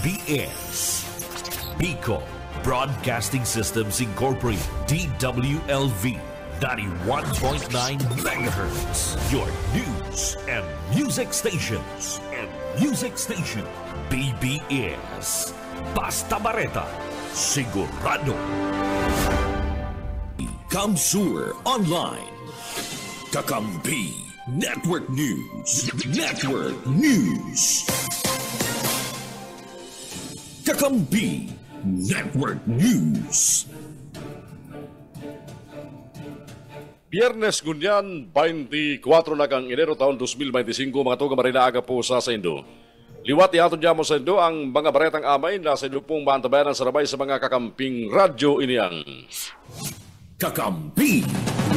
BBS Pico Broadcasting Systems Incorporated, DWLV 91.9 MHz, your news and music stations. BBS Basta Bareta, sigurado. Kamsur Online, Kakampi Network News. Kakampi Network News. Biyernes Gunyan, 24 na kang Enero taon 2025, mga tuga marina aga po sa Indo. Liwat iatod niya mo sa Indo ang mga baretang amay na sa Indo pong maantabayan ng sarabay sa mga kakamping radyo iniyang. Kakampi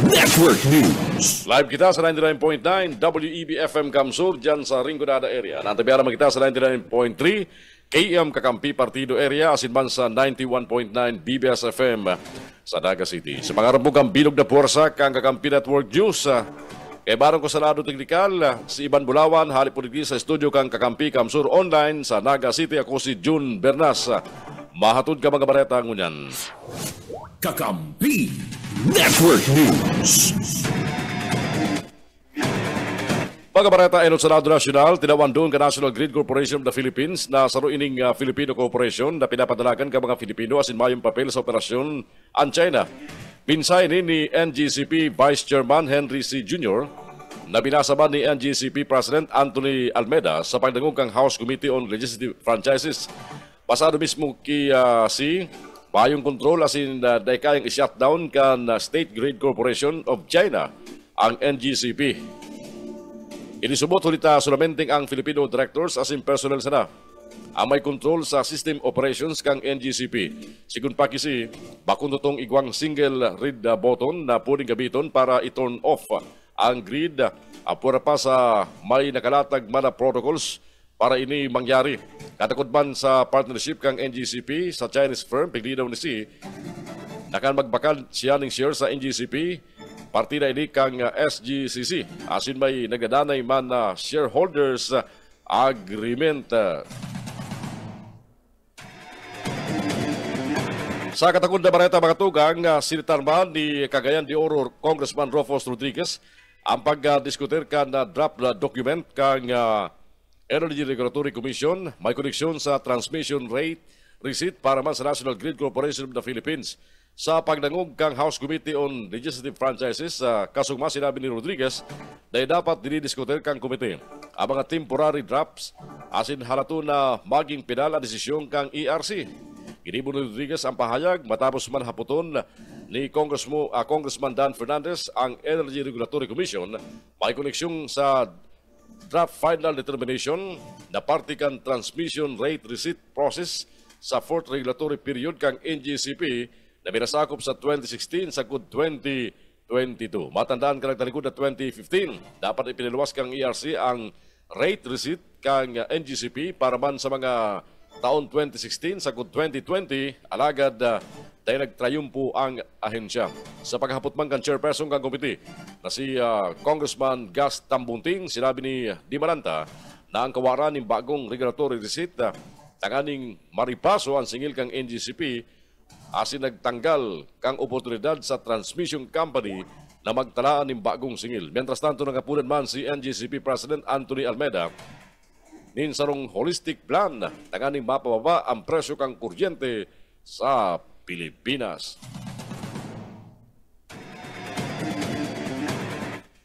Network News. Live kita sa 99.9 WEB-FM Kamsur dyan sa Rinconada area. Nantabiara mo kita sa 99.3 KM Kakampi Partido Area, asinman sa 91.9 BBS-FM sa Naga City. Sa mga rambugang bilog na puwersa kang Kakampi Network News, kay barong ko sa lado teknikal, si Iban Bulawan, hali po digdi sa studio kang Kakampi Kamsur Online sa Naga City. Ako si June Bernas. Mahatod ka mga bareta ngunyan. Kakampi Network News. Mga bareta enot sa lado nasyonal, tinawan doon ka National Grid Corporation of the Philippines na saro ining Filipino Corporation na pinapadalagan ka mga Filipino asin mayong papel sa operasyon ang China. Pinsay ni NGCP Vice Chairman Henry C. Jr. na binasaban ni NGCP President Anthony Almeida sa pagdangog kang House Committee on Legislative Franchises. Pasado mismo si mayong kontrol asin daikayang i-shutdown kan State Grid Corporation of China ang NGCP. Inisubot hulita solamenting ang Filipino directors asin personnel sana ang may control sa system operations kang NGCP. Sigun pa kisi, bakun totong igwang single read button na pwedeng gabiton para i-turn off ang grid apura pa sa may nakalatag mana protocols para ini mangyari. Katakod man sa partnership kang NGCP sa Chinese firm, piglidaw ni si nakan magbakal siya ng share sa NGCP. Partida ini kang SGCC asin may nagadanay man na shareholders agreement. Sa katakod na bareta mga tugang, sinitarman ni Cagayan de Oro Congressman Rufus Rodriguez ang pagdiskutir kan draft document kang Energy Regulatory Commission may koneksyon sa transmission rate receipt para man sa National Grid Corporation of the Philippines. Sa pagdangog kang House Committee on Legislative Franchises, kasugma sinabi ni Rodriguez na dapat dinidiskutir kang komite ang mga temporary drafts asin halato na maging penal ang desisyon kang ERC. Ginibo ni Rodriguez ang pahayag matapos man haputon ni Congressman Dan Fernandez ang Energy Regulatory Commission may koneksyon sa draft final determination na parte kang transmission rate receipt process sa 4th regulatory period kang NGCP na minasakop sa 2016 sa 2022. Matandaan ka nagtalikod na 2015, dapat ipiniluwas kang ERC ang rate receipt kang NGCP para man sa mga taon 2016 sa 2020, alagad dahil nagtrayumpo ang ahensya. Sa paghapot man kang chairperson kang komite na si Congressman Gas Tambunting, sinabi ni Di Maranta na ang kawaran ng bagong regulatory receipt tanganing maripaso ang singil kang NGCP asin nagtanggal kang oportunidad sa transmission company na magtalaan ng bagong singil. Mientras tanto nangapunan man si NGCP President Anthony Almeida nin sarong holistic plan tanganing mapababa ang presyo kang kuryente sa Pilipinas.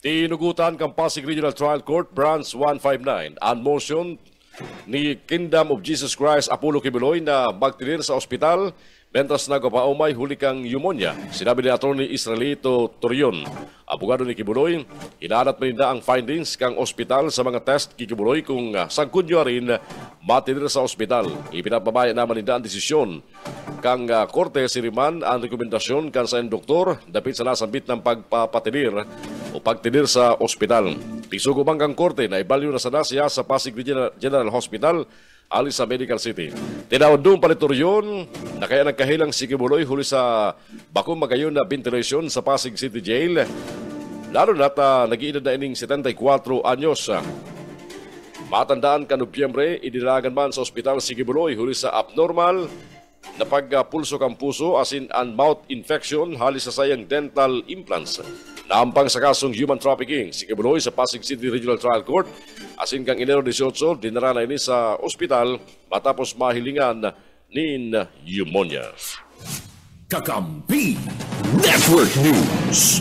Tinugutan kang Pasig Regional Trial Court Branch 159 ang motion ni Kingdom of Jesus Christ Apollo Kibuloy na magtinir sa ospital mentras nagapaumay huli kang pneumonia. Sinabi ni Atty. Israelito Torion, abogado ni Kibuloy, hinahanap na ang findings kang ospital sa mga test kay Kibuloy kung sangkunyo rin matinir sa ospital. Ipinapabaya naman nila ang desisyon kang korte siriman ang rekomendasyon kan sa doktor dapit sa nasambit ng pagpapatinir o pagtinir sa ospital. Tisugo bang kang korte na ibalyo na sana siya sa Pasig General Hospital alis sa Medical City. Tinawad doon palitoryon na kaya nagkahilang si Kibuloy huli sa bakong magayon na ventilation sa Pasig City Jail. Lalo na't nag-iinad na ining 74 anyos. Matandaan ka Nobyembre, idinagan man sa ospital si Gibuloy huli sa abnormal na pagpulso kang puso asin and mouth infection halis sa sayang dental implants. Naampang sa kasong human trafficking si Gibuloy sa Pasig City Regional Trial Court asin kang Enero 18 dinara na ini sa ospital matapos mahilingan nin pneumonia. Kakampi Network News.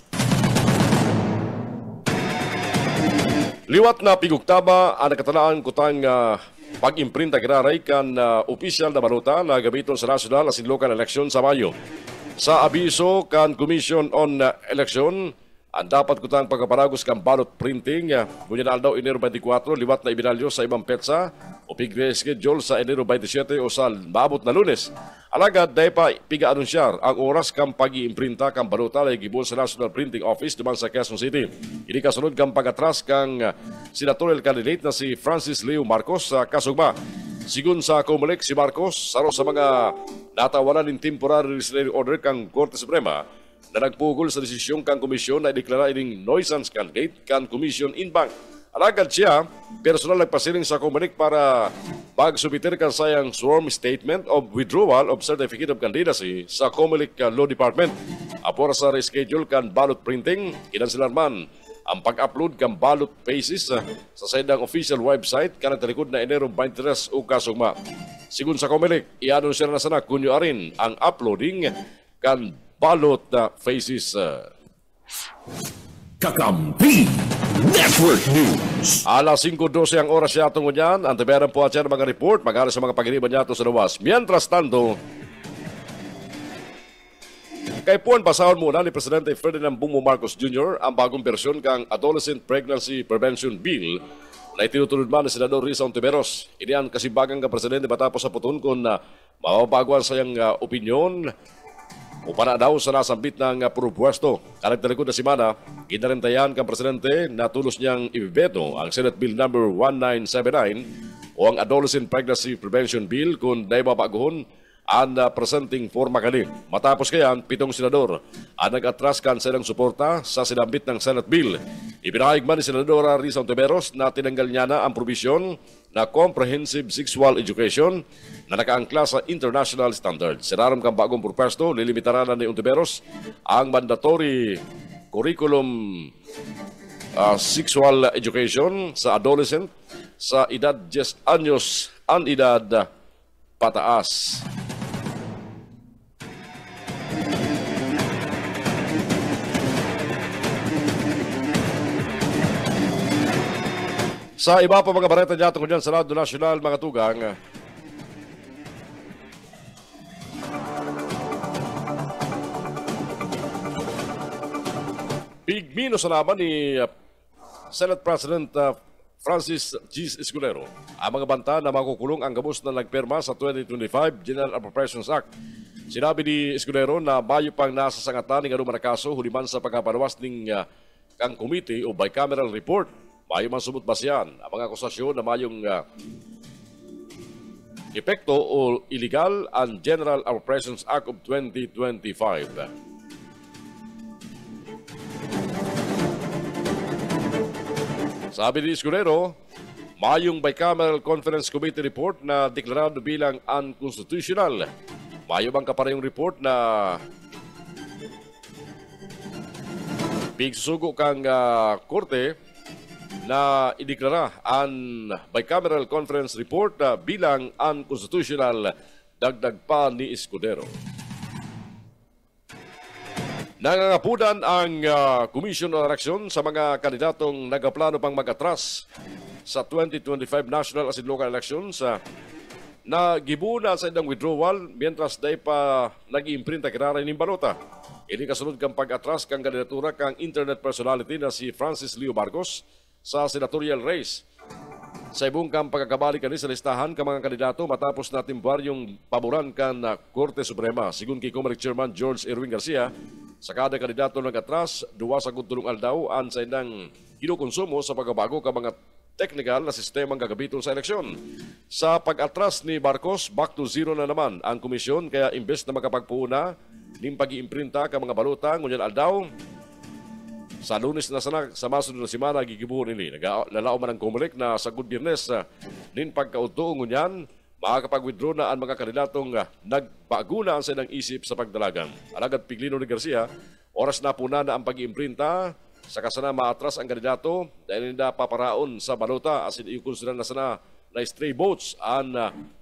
Liwat na pigugtaba ang nakatanaan kutang pag-imprinta kiraray kan opisyal na baluta na gamiton sa national asin local election sa Mayo. Sa abiso kan Commission on Election, ang dapat kutang pagkaparagos kan ballot printing, ngunyan na aldaw Enero 24, liwat na ibinalyo sa ibang petsa o pig-schedule sa Enero 27 o sa maabot na Lunes. Alagad, dahil pa piga-anunsyar ang oras kang pag-iimprinta kang baluta na gibon sa National Printing Office dumang sa Quezon City. Ini kasunod kang pag-atras kang senatorial candidate na si Francis Leo Marcos sa Kasugba. Sigun sa Comelec, si Marcos, saro sa mga natawanan ng temporary restraining order kang Korte Suprema na nagpugol sa desisyong kang komisyon na ideklara ining nuisance candidate kang commission in bank. Alagad siya, personal nagpasiling sa Comelec para magsubiter kan sayang sworn statement of withdrawal of certificate of candidacy sa Comelec Law Department. Apor sa reschedule kan ballot printing, kinansilar man ang pag-upload kan ballot pages sa sayang official website kanang talikod na Enero 23 o kasugma. Sigun sa Comelec, i-anunsya na sana kunyo arin ang uploading kan ballot faces. Kakampi Network News. Alas 5:12 ang oras siya tungo niyan. Ang tabayaran po at siya ng mga report. Mag-alas sa mga pag-iniban niya sa luwas. Mientras tanto, kay Puan pasahon muna ni Presidente Ferdinand Bongbong Marcos Jr. ang bagong bersyon kang Adolescent Pregnancy Prevention Bill na itinutulod man ni Senador Risa Ontiveros. Ini ang kasibagang ka Presidente matapos sa puton kung mababaguan sa iyang opinyon o para daw sa nasambit ng propwesto. Karagtalikod na simana, ginarentayan kang Presidente na tulos niyang ibibeto ang Senate Bill number 1979 o ang Adolescent Pregnancy Prevention Bill kung dahil mabaguhon ang presenting forma kani. Matapos kayan, 7 senador ang nag-atras kan silang suporta sa sinambit ng Senate Bill. Ipinahayag man ni Senadora Risa Ontiveros na tinanggal niya na ang probisyon na comprehensive sexual education na nakaangkla sa international standards. Sinaram kang bagong propwesto, lilimitaran na ni Ontiveros ang mandatory curriculum sexual education sa adolescent sa edad 10 anyos ang edad pataas. Sa iba pa mga bareta niya tungkol dyan sa Radyo Nacional, mga tugang, bigmino sa naman ni Senate President Francis G. Escudero ang mga banta na makukulong ang gabos na nagperma sa 2025 General Appropriations Act. Sinabi ni Escudero na bayo pang nasa sangatan ng anumang kaso huliman sa pagkapanawas ng kang committee o bicameral report. Mayo man sumut basyan ang mga akusasyon na mayong epekto o illegal ang General Appropriations Act of 2025. Sabi ni Escudero, mayong bicameral conference committee report na deklarado bilang unconstitutional. Mayo bang kaparehong report na pigsusugo kang korte na ideklara ang bicameral conference report bilang unconstitutional, dagdag pa ni Escudero. Nangangapudan ang Commission on Election sa mga kandidatong nagaplano pang mag-atras sa 2025 national as in local elections na gibunan sa indang withdrawal mientras day pa nag-iimprinta kiraray ng balota. Ini kasunod kang pag-atras kang kandidatura kang internet personality na si Francis Leo Marcos sa senatorial race. Sa ibong kang pagkakabalik kani sa listahan ka mga kandidato matapos na timbaryong paboran kan na Korte Suprema. Sigun kay Comelec Chairman George Erwin Garcia, sa kada kandidato nag-atras, 2 sa kutulong aldaw ang sa indang kinukonsumo sa pagbabago ka mga technical na sistemang gagamiton sa eleksyon. Sa pag-atras ni Marcos, back to zero na naman ang komisyon kaya imbes na makapagpuuna ning pag-iimprinta ka mga balota ngunyan aldaw Sa Lunes na sa masunod na semana gigibuhon ini. Nalao man ang Comelec na sa Good Biyernes nin pagkautuong ngunyan, makakapag-withdraw na ang mga kandidatong nagbago na ang silang isip sa pagdalagan. Alagad Piglino ni Garcia, oras na po na ang pag-iimprinta sa kasana maatras ang kandidato dahil hindi paparaon sa balota asin i-consider na sana na stray votes ang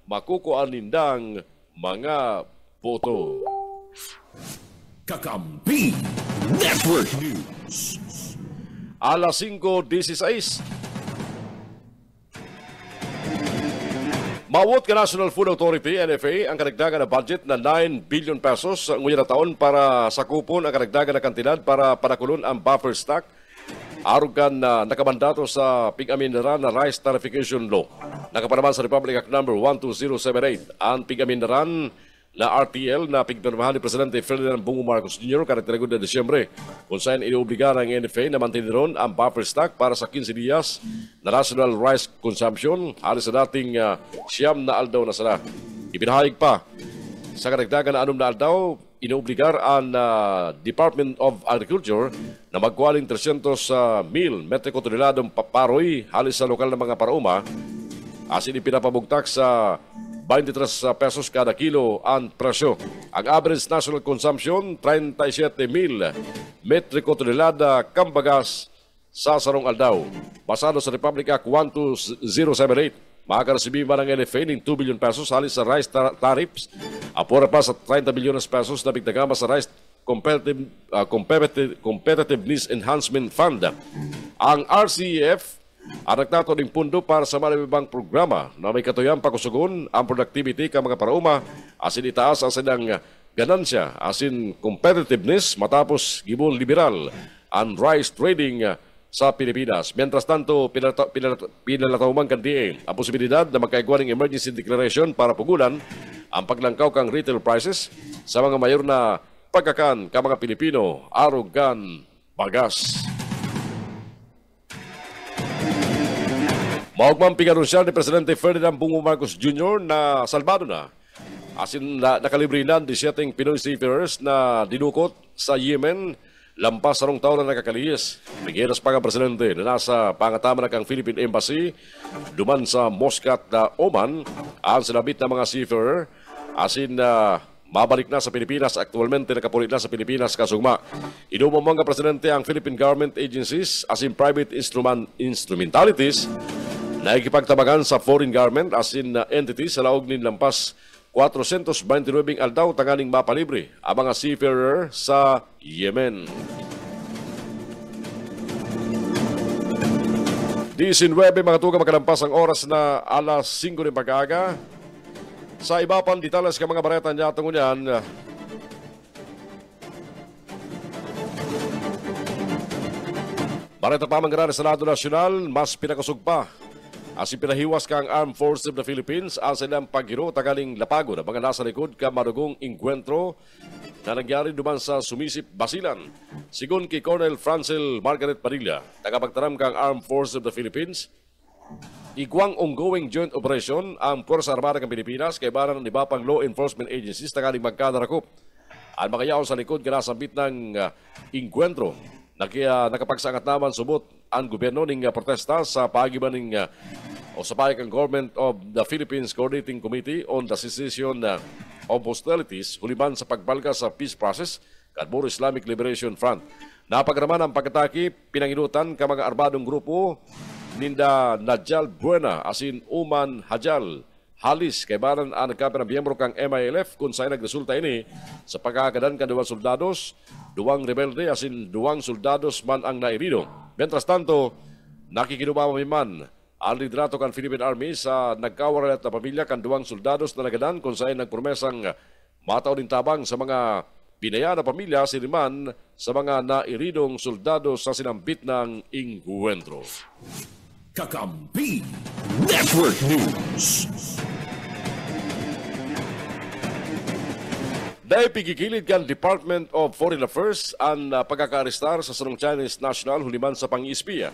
makukuha nindang mga boto. Kakampi Network News. Alas 5:16. Mawot ka National Food Authority, NFA, ang karagdagan na budget na 9 billion pesos ng na taon para sakupon ang karagdagan na kantidad para panakulon ang buffer stock arugan na nakamandato sa pig-amindaran na Rice Tarification Law. Nakapanaman sa Republic Act No. 12078 ang pig-amindaran na RTL na pigpirmahan ni Presidente Ferdinand Bongo Marcos Jr. kada 3 de Disyembre kung saan iniobligar ang NFA na mantineron ang buffer stock para sa 15 dias na national rice consumption halos sa dating siyam na aldaw na sala. Ipinahayag pa sa karagdagan na 6 na aldaw, inoobligar ang Department of Agriculture na magkuhaling 300,000 metriko toneladong paparoy halos sa lokal na mga parauma asin ipinapabugtak sa 23 pesos kada kilo ang presyo. Ang average national consumption, 37,000 metriko tonelada kambagas sa sarong aldaw. Basado sa Republic Act 12078, makakaresibi man ang NFA ng 2 billion pesos halis sa rice tariffs, apura pa sa 30 bilyones pesos na bigdagama sa rice Competitiveness Enhancement Fund. Ang RCEF ang nagtato ng pundo para sa malibang programa na may katuyang pakusugon ang productivity ka mga parauma asin itaas ang silang ganansya asin competitiveness matapos gibol liberal ang rice trading sa Pilipinas. Mientras tanto, pinalatawang kandiin ang posibilidad na magkaigwa ng emergency declaration para pugulan ang paglangkaw kang retail prices sa mga mayor na pagkakan ka mga Pilipino arugan bagas. Maugmang pinanunsyal ni Presidente Ferdinand Bongo Marcos Jr. na salbado na asin nakalibre na 17 Pinoy seafarers na dinukot sa Yemen lampas sarong taon na nakakaliyis. Nagiras pa ang Presidente na nasa pangatama na kang Philippine Embassy duman sa Muscat, Oman ang sinabit na mga seafarer asin mabalik na sa Pilipinas. Aktualmente nakapulit na sa Pilipinas kasugma. Inumamang ang Presidente ang Philippine Government Agencies asin private instrumentalities na ikipagtabagan sa foreign government asin entities sa laog nin lampas 429 aldaw tanganing mapalibre ang mga seafarer sa Yemen. 19 mga tuga makalampas ang oras na alas 5 ng pag-aga. Sa iba pang detalles ka mga bareta niya tungo niyan, bareta pa manggara sa Senado Nasyonal, mas pinakasug pa asin pinahiwas kang Armed Forces of the Philippines ang silang paghiro tagaling lapago na mga nasa likod ka marugong inkwentro na nangyari duman sa Sumisip, Basilan. Sigun kay Colonel Francel Margaret Padilla, tagapagtaram kang Armed Forces of the Philippines, igwang ongoing joint operation ang Puwersa Armada ng Pilipinas kay baran ng iba pang law enforcement agencies tagaling magkadarakop. Ang mga yaon sa likod ka nasambit ng inkwentro na kaya nakapagsangat naman subot ang gobyerno ng protesta sa pagiban ng o sa pahayag Government of the Philippines Coordinating Committee on the Cessation of Hostilities huliban sa pagbalga sa peace process kadmuro Islamic Liberation Front. Napagraman ang pagkataki pinanginutan ka mga armadong grupo ninda Najal Buena asin Uman Hajal Halis kay baran ang nagkapit ng miyembro kang MILF kung saan nagresulta ini sa pagkakadan ka 2 soldados, 2 rebelde asin 2 soldados man ang nairido. Mientras tanto, nakikinumama man ang liderato kan Philippine Army sa nagkawarat na pamilya kan 2 soldados na nagadan kung saan nagpromesang mataw din tabang sa mga pinaya na pamilya siniman sa mga nairidong soldados sa sinambit ng inkwentro. Kakampi Network News. Dahil pigigilid kan Department of Foreign Affairs ang pagkakaarestar sa sarong Chinese national huliman sa pang-ispiya.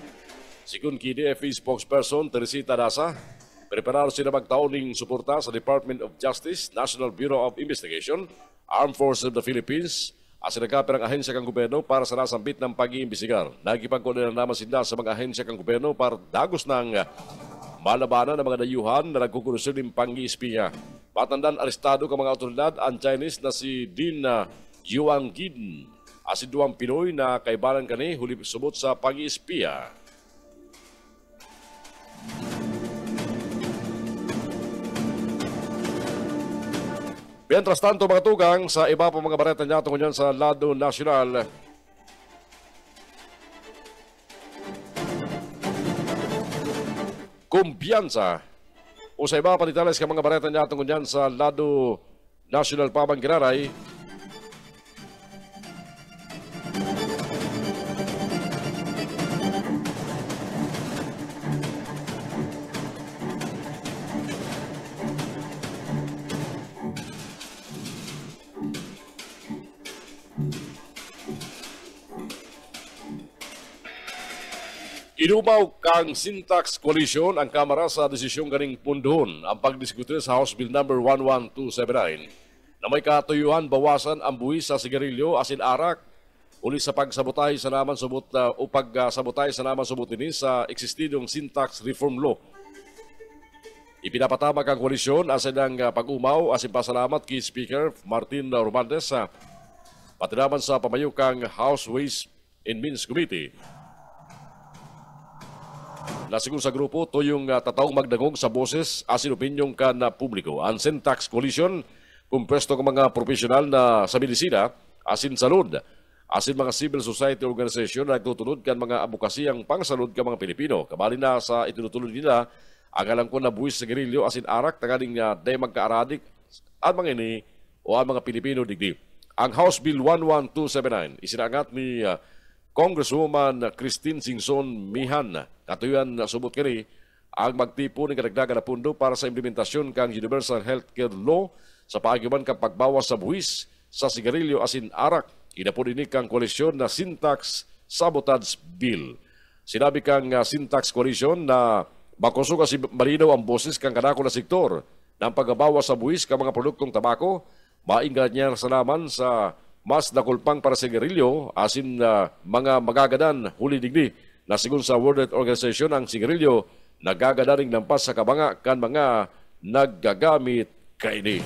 Sigun ki DFA spokesperson Teresita Daza, preparar sila magtaoning suporta sa Department of Justice, National Bureau of Investigation, Armed Forces of the Philippines, Asin nagkapir ang ahensya kang gobyerno para sa nasambit ng pag-iimbestigar. Nagipagkulinan naman sila sa mga ahensya kang gobyerno para dagos ng malabanan ng mga dayuhan na nagkukulusyon ng pang-iispiya. Patandan arestado ka mga otoridad ang Chinese na si Din Yuang Gin. Asin duwang Pinoy na kaibanan kani huli subot sa pang-iispiya. Mientras tanto mga tugang sa iba pa mga bareta niya tungkol yan sa lado nasyonal. Kumpiyansa o sa iba pa detalles ka mga bareta niya tungkol yan sa lado nasyonal pabang giraray. Inubaw kang Syntax Coalition ang Kamara sa desisyong ganing pundon ang pagdiskutir sa House Bill number 11279 na may katuyuhan bawasan ang buwis sa sigarilyo asin arak uli sa pagsabotahe sa naman subot o pagsabotahe sa naman subot ini sa eksistidong Syntax Reform Law. Ipinapatama kang koalisyon asin ang pag-umaw asin pasalamat kay Speaker Martin Romualdez pati naman sa pamayukang House Ways and Means Committee. Nasigun sa grupo to yung tataong magdangog sa boses asin opinyong kan publiko. Ang Syntax Coalition kumpresto ng mga profesional na sa medisina asin salud asin mga civil society organization na nagtutulod kan mga abukasiyang pangsalud ka mga Pilipino. Kabali na sa itinutulod nila ang alam ko na buwis sa gerilyo asin arak tagaling day magkaaradik at mga ini o ang mga Pilipino digdi. Ang House Bill 11279 isinangat ni Congresswoman Christine Singson Mihan katuyuan subot kini ang magtipo ng kadagdagan na pundo para sa implementasyon kang Universal Healthcare Law sa paagiman kang pagbawas sa buwis sa sigarilyo asin arak. Inapod ini kang koalisyon na Syntax Sabotage Bill. Sinabi kang Syntax Coalition na makusog kasi marinaw ang boses kang kanako na sektor ng pagbabawas sa buwis ka mga produktong tabako, maingat niya sa naman sa mas nakulpang para sa sigarilyo asin mga magagadan huli digdi na sigun sa World Health Organization ang sigarilyo nagagadaring lampas sa kabanga kan mga naggagamit kaini.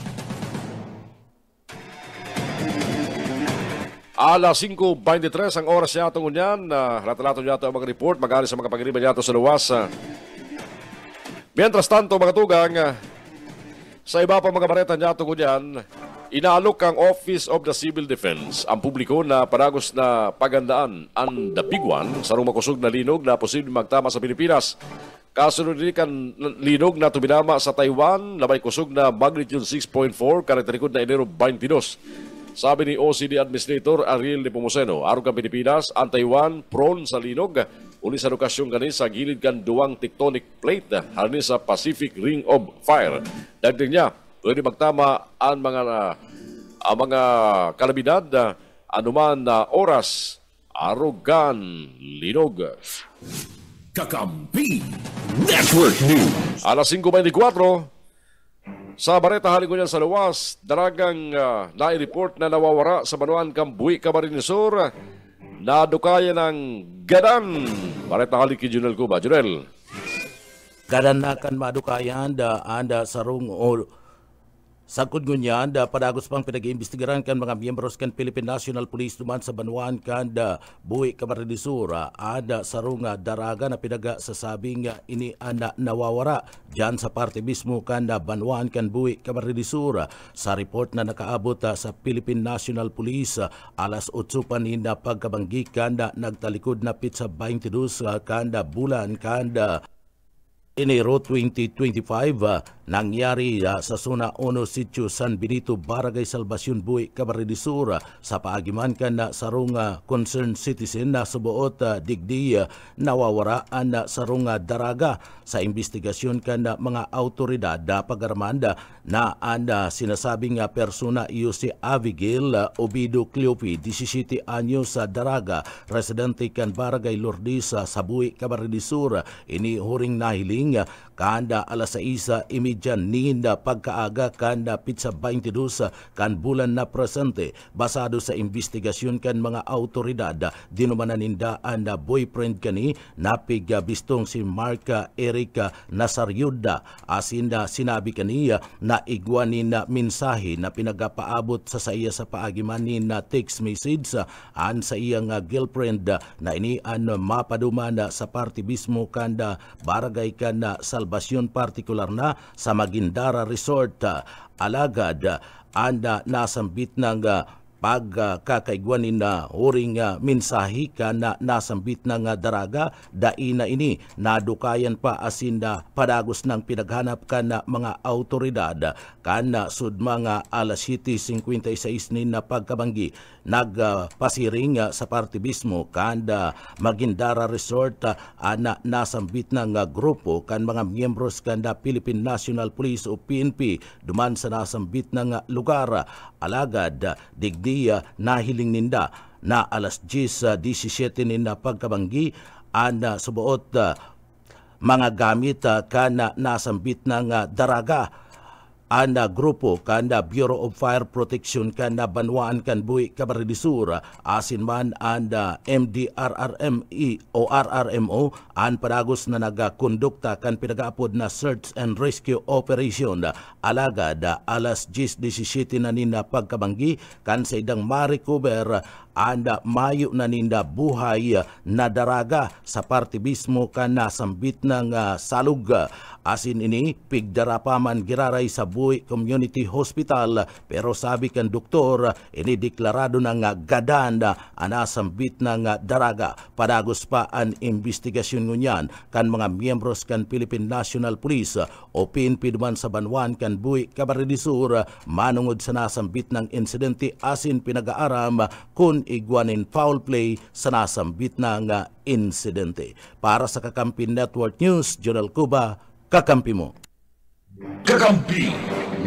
Alas 5:23 ang oras niya tungkol yan. Lato-lato niya ang mga report mag-aari sa mga pagiriban niya sa luwas. Mientras tanto mga tugang sa iba pa mga bareta niya tungkol yan, inaalok ang Office of the Civil Defense ang publiko na paragos na pagandaan ang the big one sa makusog na linog na posibleng magtama sa Pilipinas. Kasunod din kan linog na tuminama sa Taiwan na may kusog na magnitude 6.4 karakterikod na Enero 22. Sabi ni OCD Administrator Ariel Nepomuceno, aron kang Pilipinas, ang Taiwan prone sa linog uli sa lokasyon kani sa gilid kan duwang tectonic plate halin sa Pacific Ring of Fire. Dagdag niya, pwede magtama ang mga kalamidad anuman na oras arugan linog. Kakampi Network News. Alas 5:24 sa Bareta Haligunyan sa Luwas, daragang nai-report na nawawara sa Banuan Kambuhi, Camarines Sur na dukaya ng gadan. Bareta Halik kay Junel Cuba. Junel. Gadan na kan madukayan da anda sarong o sakod ngunyan da padagos pang pinag-iimbestigaran kan mga miyembros kan Philippine National Police duman sa Banuan kan da Buhi Camarines Sur ada sarong daraga na pinag-sasabing ini ana nawawara diyan sa parte mismo kan da Banuan kan Buhi Camarines Sur. Sa report na nakaabot sa Philippine National Police alas 8 pa ni na pagkabanggikan da nagtalikod na pizza 22 kan da bulan kan da Enero 2025 nangyari sa Zona 1 Sitio San Benito, Barangay Salvacion, Buhi Camarines Sur sa paagiman kan na sarong concerned citizen na subuot digdi nawawaraan na sarong daraga sa investigasyon kan na mga autoridad pagaramanda na anda sinasabing persona iyo si Abigail Obido Cleopi, 17 anyos sa daraga, residente kan Barangay Lourdes sa Buhi Camarines Sur. Ini huring nahiling kanda alas 6:30 ninda pagkaaga kanda pizza 22 kan bulan na presente basado sa investigasyon kan mga autoridad dinumanan ninda anda boyfriend kani napig bistong si Marka Erika Nasaryuda asinda sinabi kaniya na igwanin na mensahe na pinagapaabot sa iya sa paagimanin na text message an sa iyang girlfriend na inian mapaduman sa party mismo kanda barangay kanda Salvacion partikular na sa Magindara Resort alagad anda nasambit ng pagkakaigwanin na huring mensahe ka na nasambit ng daraga daina ini nadukayan pa asinda padagos ng pinaghanap ka na mga autoridad kana sud mga alas 7:56 nin na pagkabanggi nagpasiring sa party mismo kanda Magindara Resort ana nasambit ng grupo kan mga miyembros kanda Philippine National Police o PNP duman sa nasambit ng lugar alagad digdi nahiling ninda na alas 10:17 ninda pagkabanggi ana subuot mga gamit kana nasambit ng daraga ana grupo kanda Bureau of Fire Protection kanda Banwaan kan Buhi Camarines Sur asin man anda MDRRME o RRMO an padagos na nagakondukta kan pinagaapod na search and rescue operation alagad alas 10:17 na nina pagkabanggi kan sa idang ma-recover anda mayo na ninda buhay na daraga sa parte mismo kan nasambit ng salug asin ini pigdarapaman giraray sa Buhi Community Hospital pero sabi kan doktor ini deklarado ng gadan anasambit ng daraga padagos pa ang investigasyon ngunyan kan mga miyembros kan Philippine National Police o PNP duman sa Banwaan kan Buhi Camarines Sur manungod sa nasambit ng insidente asin pinag-aaram kun igwanin foul play sa nasambit ng insidente. Para sa Kakampi Network News, Jonel Cuba, kakampi mo. Kakampi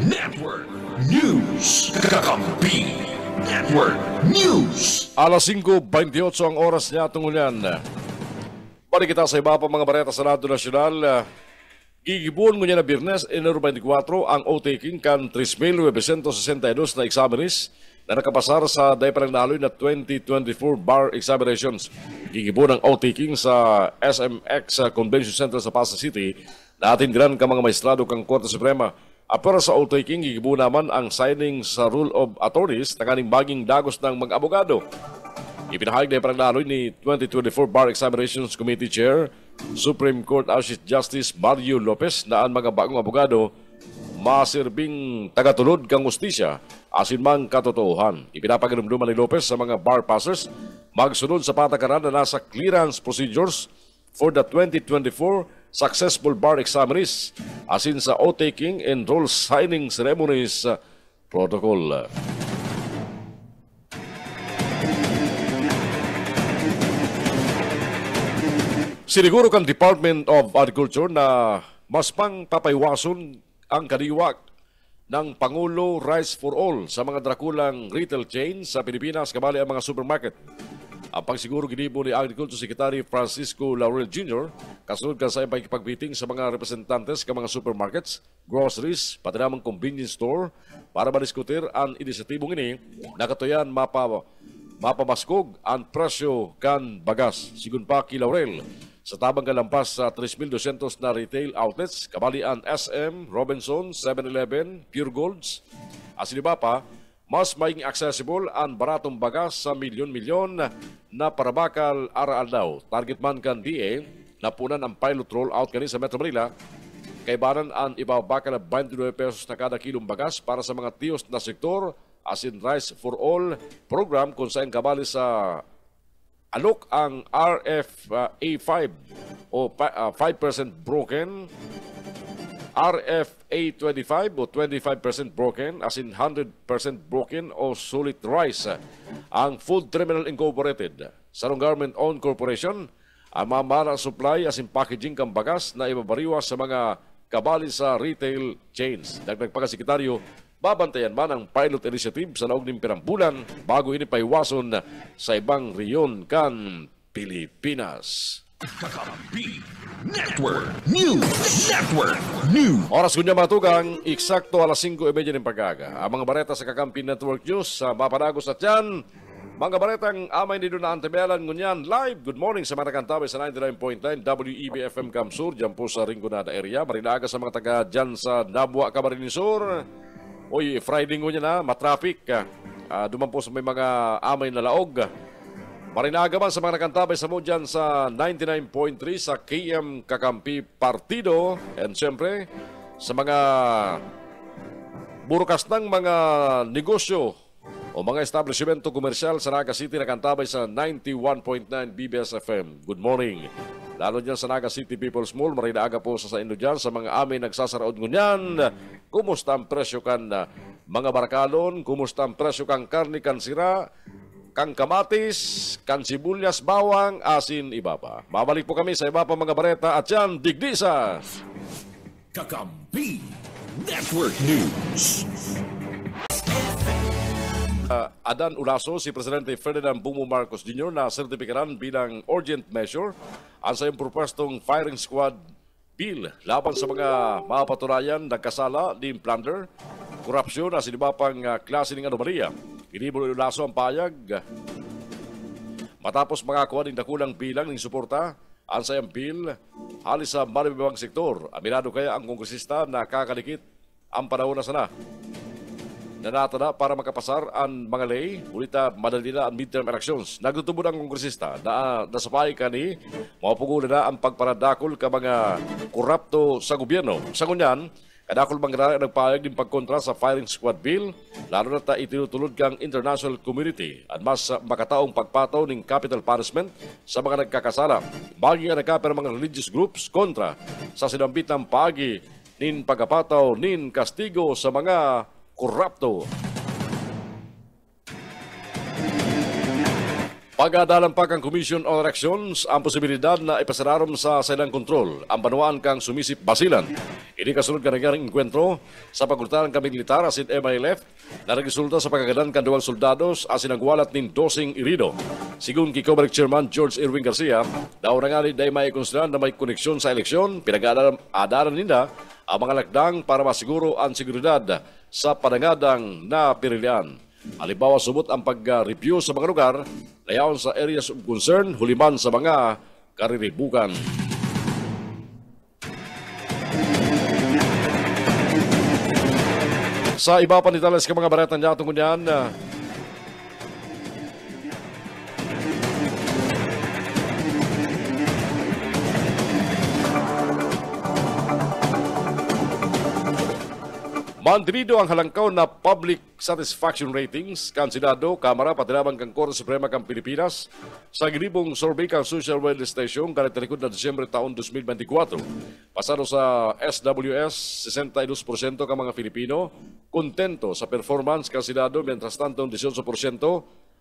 Network News. Kakampi Network News. Alas 5:28 ang oras niya tungulyan. Balik kita sa iba pa mga bareta sa Radyo Nasyonal. Gigibon mo niya na Biyernes, Enero 24, ang o-taking kan 3,962 na examinees na nakapasar sa dayparang naloy na 2024 bar examinations. Gigibon ang o-taking sa SMX Convention Center sa Pasay City na ating gran ka mga maestrado kang Korte Suprema. Apara sa o-taking, gigibon naman ang signing sa Rule of Attorneys na kaning baging dagos ng mga abogado. Ipinahayag na parang naloy ni 2024 Bar Examinations Committee Chair, Supreme Court Associate Justice Mario Lopez na ang mga bagong abogado masirbing tagatulod kang ustisya asin mang katotohanan. Ipinapaginumduman ni Lopez sa mga bar passers magsunod sa patakaran na nasa clearance procedures for the 2024 successful bar examinees asin sa o-taking and roll signing ceremonies protocol. Siniguro kan Department of Agriculture na mas pang papaywason ang kadiwak ng Pangulo Rice for All sa mga drakulang retail chains sa Pilipinas kabali ang mga supermarket. Ang pagsiguro ginibo ni Agriculture Secretary Francisco Laurel Jr. kasunod ka sa ipagpagbiting sa mga representantes ng mga supermarkets, groceries, pati namang convenience store para madiskutir ang inisyatibong ini na katuyan mapamaskog ang presyo kan bagas. Sigun pa kay Laurel, sa tabang kalampas sa 3,200 na retail outlets, kabali ang SM, Robinson, 7-Eleven, Pure Golds, asiliba pa, mas maging accessible ang baratong bagas sa milyon-milyon na parabakal araw daw. Target man kan DA, napunan ang pilot rollout kani sa Metro Manila, kaibanan ang ibabakal na 29 pesos na kada kilong bagas para sa mga tiyos na sektor, as in Rice for All program kung saan kabali sa alok ang RFA5 o 5% broken, RFA25 o 25% broken, as in 100% broken o solid rice. Ang Food Terminal Incorporated, sarong government-owned corporation, ang mamara supply as in packaging kang bagas na ibabariwa sa mga kabali sa retail chains. Dagdag pa ka Sekretaryo, babantayan man ang pilot initiative sa laog ng pirambulan bago ini paiwason sa ibang reyon kan Pilipinas. Kakampi Network News Network News. Oras kunya matugang, eksakto alas 5:30 ng pagkaga. Ang mga bareta sa Kakampi Network News sa mapanagos at yan. Mga baretang amay ni Duna Antebelan ngunyan live. Good morning sa mga kantabe sa 99.9 WEB-FM Kamsur. Diyan po sa Rinconada area. Marinaga sa mga taga dyan sa Nabua, Camarines Sur. Oy, Friday ngunyan na, matraffic. Duman po sa may mga amay na laog. Marinaga man sa mga nakantabay sa mo dyan sa 99.3 sa KM Kakampi Partido. And siyempre, sa mga burukas ng mga negosyo o mga establishmento komersyal sa Naga City nakantabay sa 91.9 BBS FM. Good morning. Lalo dyan sa Naga City People's Mall, marinaga po sa inyo dyan sa mga aming nagsasaraod ngunyan. Kumusta ang presyo kan mga barakalon? Kumusta ang presyo kang karni kan sira? Kang kamatis, kang sibuyas, bawang, asin, iba pa. Babalik po kami sa iba pa mga bareta at yan, digdi sa Kakampi Network News. Adan Ulaso, si Presidente Ferdinand Bongbong Marcos Jr. na sertipikaran bilang urgent measure ang sa impropostong firing squad bill laban sa mga mapatunayan nagkasala ng plunder, korupsyon at sinibapang klase ng anomalya. Ginibol Ulaso ang payag matapos makakuha ng dakulang bilang ng suporta ang sayang bill halis sa maribibang sektor. Aminado kaya ang kongresista na kakalikit ang panahon na sana. Nanatana para makapasar ang mga lay, ulita madali na ang midterm elections. Nagtutubod ang kongresista na nasapay ka ni mapugula na ang pagparadakol ka mga korupto sa gobyerno. Sa kunyan, kadakol mangyari nagpayag din pagkontra sa firing squad bill, lalo na itinutulod kang international community at mas makataong pagpataw ng capital punishment sa mga nagkakasala. Maging nagkapera mga religious groups kontra sa sinambit ng pagi nin pagkapataw nin kastigo sa mga korupto. Pag-adalampag ang Commission on Elections ang posibilidad na ipasararom sa silang kontrol ang banwaan kang sumisip basilan. Ini kasunod ka nangyaring enkwentro sa pagkultaran kang militar asin MILF na nagresulta sa pagkagadan kan duwang soldados asin nagwalat nin dosing irido. Sigun kay Comelec Chairman George Irwin Garcia, daw na nga day may konsideran na may koneksyon sa eleksyon, pinag-aadaran nila ang mga lakdang para masiguro ang seguridad sa panangadang na pirilian. Halimbawa, subot ang pag-review sa mga lugar layaon sa areas of concern, huliman sa mga kariribukan. Sa iba pa nitalas ka mga baretan niya tungkol yan, mandirido ang halangkaw na public satisfaction ratings kan Senado, Kamara, patinabang kang Korte Suprema kang Pilipinas sa ginibong survey kang Social Welfare Station kalit talikod na Disyembre taon 2024. Pasado sa SWS, 62% ka mga Filipino kontento sa performance kan Senado, mientras tanto 18%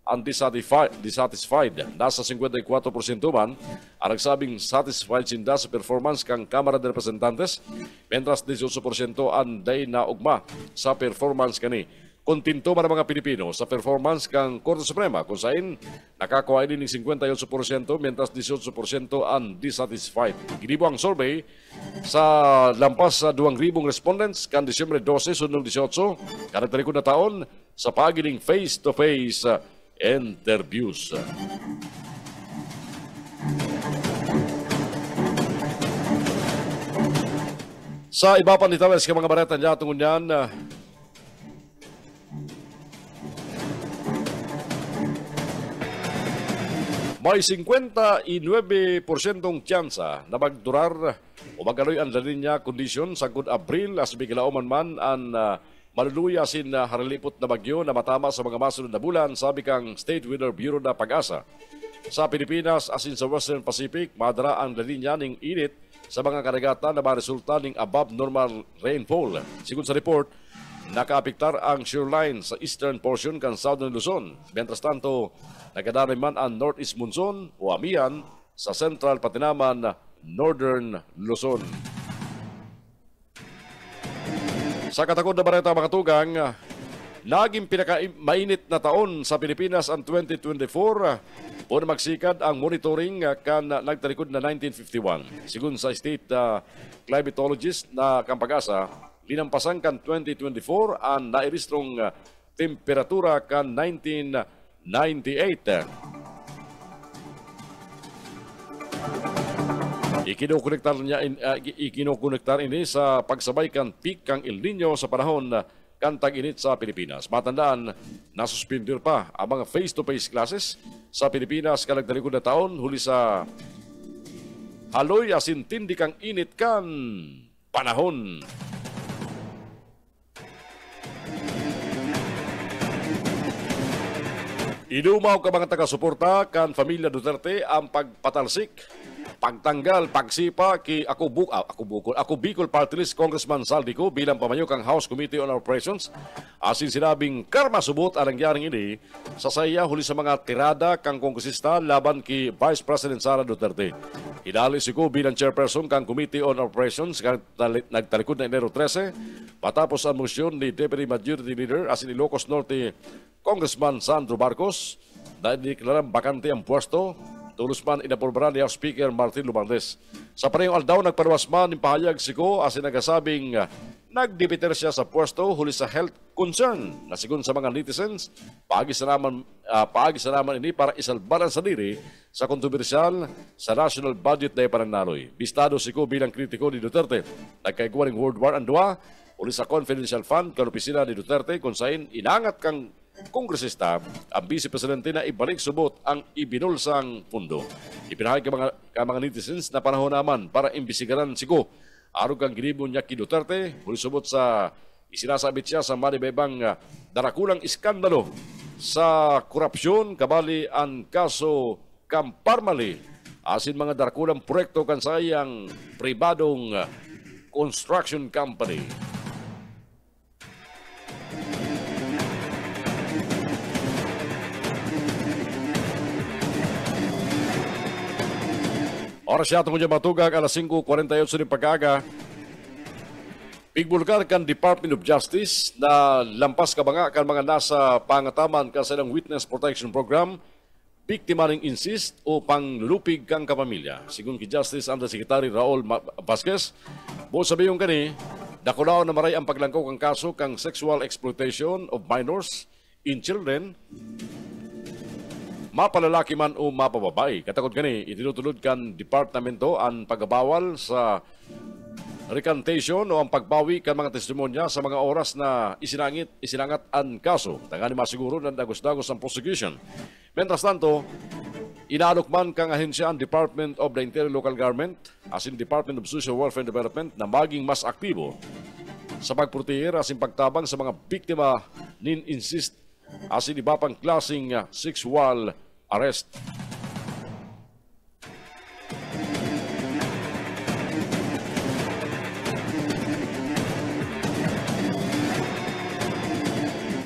ang dissatisfied. Nasa 54% man ang nagsabing satisfied sinda sa performance kang Kamara de Representantes, mientras 18% ang day na ugma sa performance kani. Kontento man ang mga Pilipino sa performance kang Korte Suprema kung saan nakakuha din ng 58% mientras 18% ang dissatisfied. Ginibo ang survey sa lampas sa 2,000 respondents kan Disyembre 12 sunod 18 kada talikod na taon sa pagiling face-to-face interviews. Sa iba pa nitawes ka mga bareta niya tungkol yan, may 59% tsansa na magdurar o magaloy ang lalinya kondisyon sa good Abril as biglaoman man ang maluluya sin haralipot na bagyo na matama sa mga masunod na bulan, sabi kang State Weather Bureau na Pag-asa. Sa Pilipinas asin sa Western Pacific, madara ang lalinya ng init sa mga karagatan na maresulta ng above normal rainfall. Sigun sa report, nakaapektar ang shoreline sa eastern portion kan Southern Luzon. Mientras tanto, nagadaray man ang northeast monsoon o amihan sa central pati naman northern Luzon. Sa katakod na bareta mga tugang, naging pinaka-mainit na taon sa Pilipinas ang 2024 Una magsikad ang monitoring kan nagtalikod na 1951. Sigun sa state climatologist na Kampag-asa, linampasan kan 2024 ang nairestrong temperatura kan 1998. Ikinukonektar ini sa pagsabay kan peak kang El Nino sa panahon kan tag-init sa Pilipinas. Matandaan, nasuspindir pa ang mga face-to-face classes sa Pilipinas kalagdalikod na taon huli sa haloy asin tindi kang init kan panahon. Inumaw ka mga taga-suporta kan Pamilya Duterte ang pagpatalsik, pagtanggal, pagsipa ki ako Bicol Party List Congressman Saldico bilang pamayo kang House Committee on Operations. Asin sinabing karma subot ang nangyaring ini sa saya huli sa mga tirada kang kongresista laban ki Vice President Sara Duterte. Idali si ko bilang chairperson kang Committee on Operations nagtalikod na Enero 13 matapos ang motion ni Deputy Majority Leader asin Ilocos Norte Congressman Sandro Marcos na ideklarang bakante ang pwesto. Tulos man inapurbaran ni House Speaker Martin Lumandes. Sa parehong aldaw, nagparuwas man ng pahayag si ko asin nagasabing nagdebiter siya sa pwesto huli sa health concern na sigun sa mga netizens, paagi sa naman ini para isalbaran sa diri sa kontrobersyal sa national budget na ipananaloy. Bistado si ko bilang kritiko ni Duterte. Nagkaiguan ng World War II huli sa confidential fund kan opisina ni Duterte kung saan inangat kang kongresista ang Vice Presidente na ibalik subot ang ibinulsang pundo. Ipinahayag ka mga netizens na panahon naman para imbisigaran si Go. Araw kang ginibon niya ki Duterte, huli subot sa isinasabit siya sa manibebang darakulang iskandalo sa korupsyon, kabali ang kaso Kamparmali, asin mga darakulang proyekto kan sayang pribadong construction company. Oras siya itong matugag, alas 5:48 ng pag-aga. Pigbulgar kan Department of Justice na lampas kabanga kan mga nasa pangataman ka sa ilang Witness Protection Program, biktima ng insist o panglulupig kang kapamilya. Sigun ki Justice Undersecretary Raul Vasquez, buo sabi yung kani, dakunao na maray ang paglangkaw kang kaso kang sexual exploitation of minors in children, mapalalaki man o mapababay. Katakot kani, itinutulod kan departamento ang pagbawal sa recantation o ang pagbawi kan mga testimonya sa mga oras na isinangat ang kaso. Tangani masiguro na dagos-dagos ang prosecution. Mientras tanto, inaalok man kang ahensya ang Department of the Interior Local Government as in Department of Social Welfare and Development na maging mas aktibo sa pagproteher as in pagtabang sa mga biktima nin insist asin iba pang klaseng sexual arrest.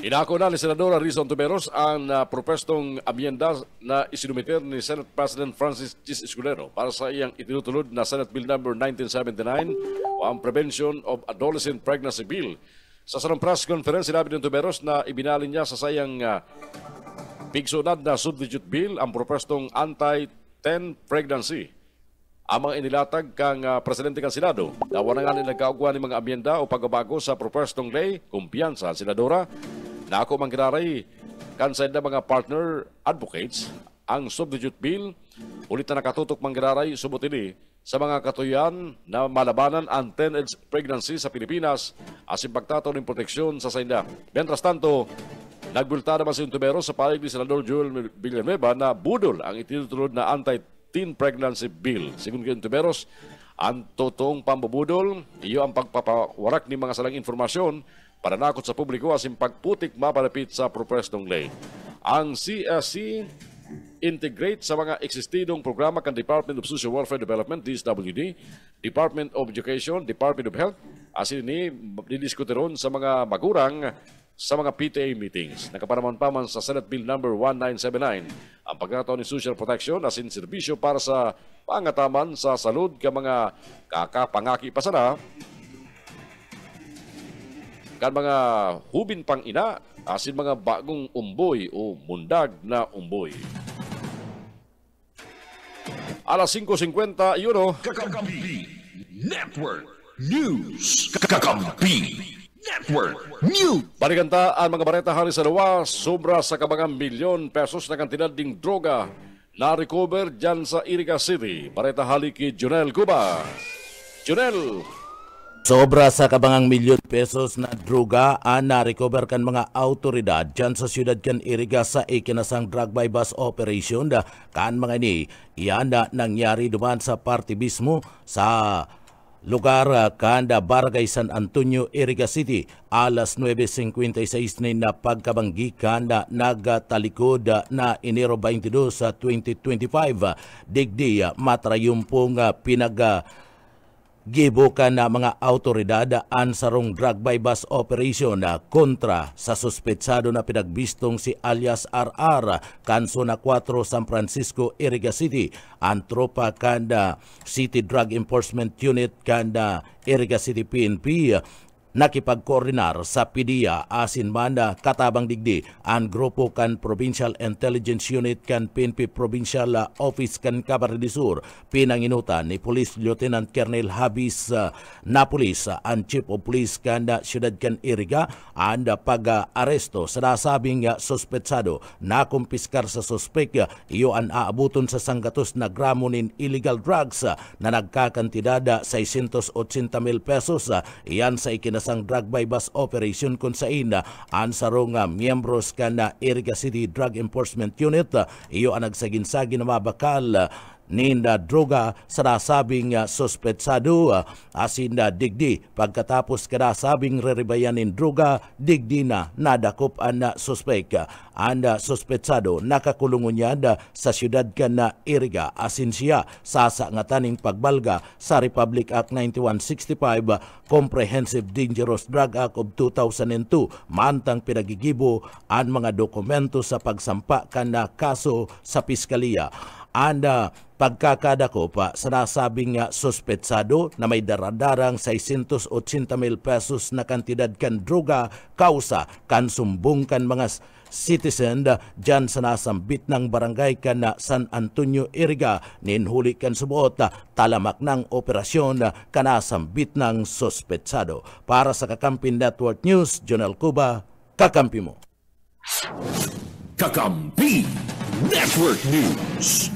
Inako na ni Senadora Rizon Tuberos ang propestong amyenda na isinumiter ni Senate President Francis Chis Escudero para sa iyang itinutulod na Senate Bill No. 1979 o ang Prevention of Adolescent Pregnancy Bill. Sa sarang press conference, sinabi ng Tuberos na ibinalin niya sa sayang pigsunad na substitute bill ang propestong anti-teen pregnancy. Ang mga inilatag kang presidente kang Senado, dawa na nga nagkaugwa ng mga amyenda o pagbabago sa propestong lay, kumpiyansa ang Senadora, na ako manggiraray kansa na mga partner advocates ang substitute bill, ulit na nakatutok manggiraray subot ini sa mga katuyan na malabanan ang teen pregnancy sa Pilipinas as impactato ng proteksyon sa sainda. Mientras tanto, nagbulta naman si Tuberos sa panig ni Senador Joel Villanueva na budol ang itinutulod na anti-teen pregnancy bill. Sigun kay Tuberos, ang totoong pambubudol, iyo ang pagpapawarak ng mga salang informasyon para nakot sa publiko as pagputik mapalapit sa propestong lay. Ang CSC integrate sa mga eksistidong programa kan Department of Social Welfare Development, DSWD, Department of Education, Department of Health, as ini didiskuteron sa mga magurang sa mga PTA meetings. Nakapanaman pa man sa Senate Bill No. 1979 ang pagkataon ni social protection as in serbisyo para sa pangataman sa salud ka mga kakapangaki pasana kan mga hubin pang ina asin mga bagong umboy o mundag na umboy. alas 5:51. Kakampi Network News. Kakampi Network News. Balikanta ang mga bareta hari sa luwa, sobra sa kabangang milyon pesos na kantidad ding droga na recover dyan sa Iriga City. Bareta hali kay Junel Cuba. Junel. Sobra sa kabangang milyon pesos na droga ang na-recover kan mga autoridad dyan sa siyudad kan Iriga sa ikinasang drug by bus operation kan mga ni. Iyan na nangyari duman sa party mismo sa lugar kanda Barangay San Antonio, Iriga City. Alas 9:56 na pagkabanggikan na nagtalikod na Enero 22 sa 2025. Digdi matrayumpong gibukan na mga autoridad ang sarong drug by bus operation kontra sa suspetsado na pinagbistong si alias RR Kansona 4 San Francisco, Iriga City. Ang tropa kanda City Drug Enforcement Unit kanda Iriga City PNP nakipagkoordinar sa PDEA asin man katabang digdi ang grupo kan Provincial Intelligence Unit kan PNP Provincial Office kan Camarines Sur. Pinanginutan ni Police Lieutenant Colonel Habis Napolis ang Chief of Police kan siyudad kan Iriga ang pag-aresto sa nasabing suspetsado na kumpiskar sa suspek iyo ang aabuton sa sanggatos na gramo nin illegal drugs na nagkakantidad 680,000 pesos. Iyan sa ikinasang drug by bus operation kung saan ang sarong miyembros kan Iriga City Drug Enforcement Unit iyo ang nagsagin-sagin na mabakal ninda droga sa nasabing suspetsado asin digdi pagkatapos kadasabing reribayanin droga digdi na nadakop ang suspek. Ang suspetsado nakakulungon niya sa siyudad kan Iriga asin siya sa ngataning pagbalga sa Republic Act 9165 Comprehensive Dangerous Drug Act of 2002 mantang pinagigibo ang mga dokumento sa pagsampa kan kaso sa piskalya. Anda pagkakadako pa sa nasabing suspetsado na may daradarang 680,000 pesos na kantidad kan droga kausa kan sumbong kan mga citizen dyan sa nasambit ng barangay kan San Antonio, Iriga. Ninhuli kan subuot talamak ng operasyon kanasambit ng suspetsado. Para sa Kakampi Network News, Jonel Cuba, kakampi mo. Kakampi Network News.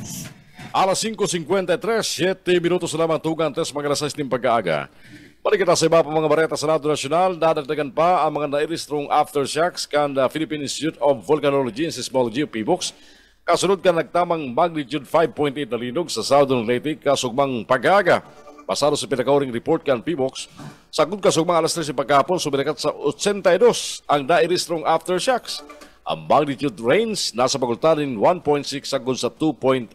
Alas 5:53, 7 minutos lamang tugang tes mga alas 6 ng pag-aaga. Balik kita sa iba pa mga bareta sa Lado Nasyonal, dadagdagan pa ang mga nairestrong aftershocks kan Philippine Institute of Volcanology and Seismology o PBOX. Kasunod ka nagtamang magnitude 5.8 na linog sa Southern Leyte kasugmang pag-aaga. Pasado sa pinakauring report kan PBOX, sagud kasugmang alas 3 ng pagkapon, sumirekat sa 82 ang nairestrong aftershocks. Ang magnitude range nasa pagultanin 1.6 sagod sa 2.8.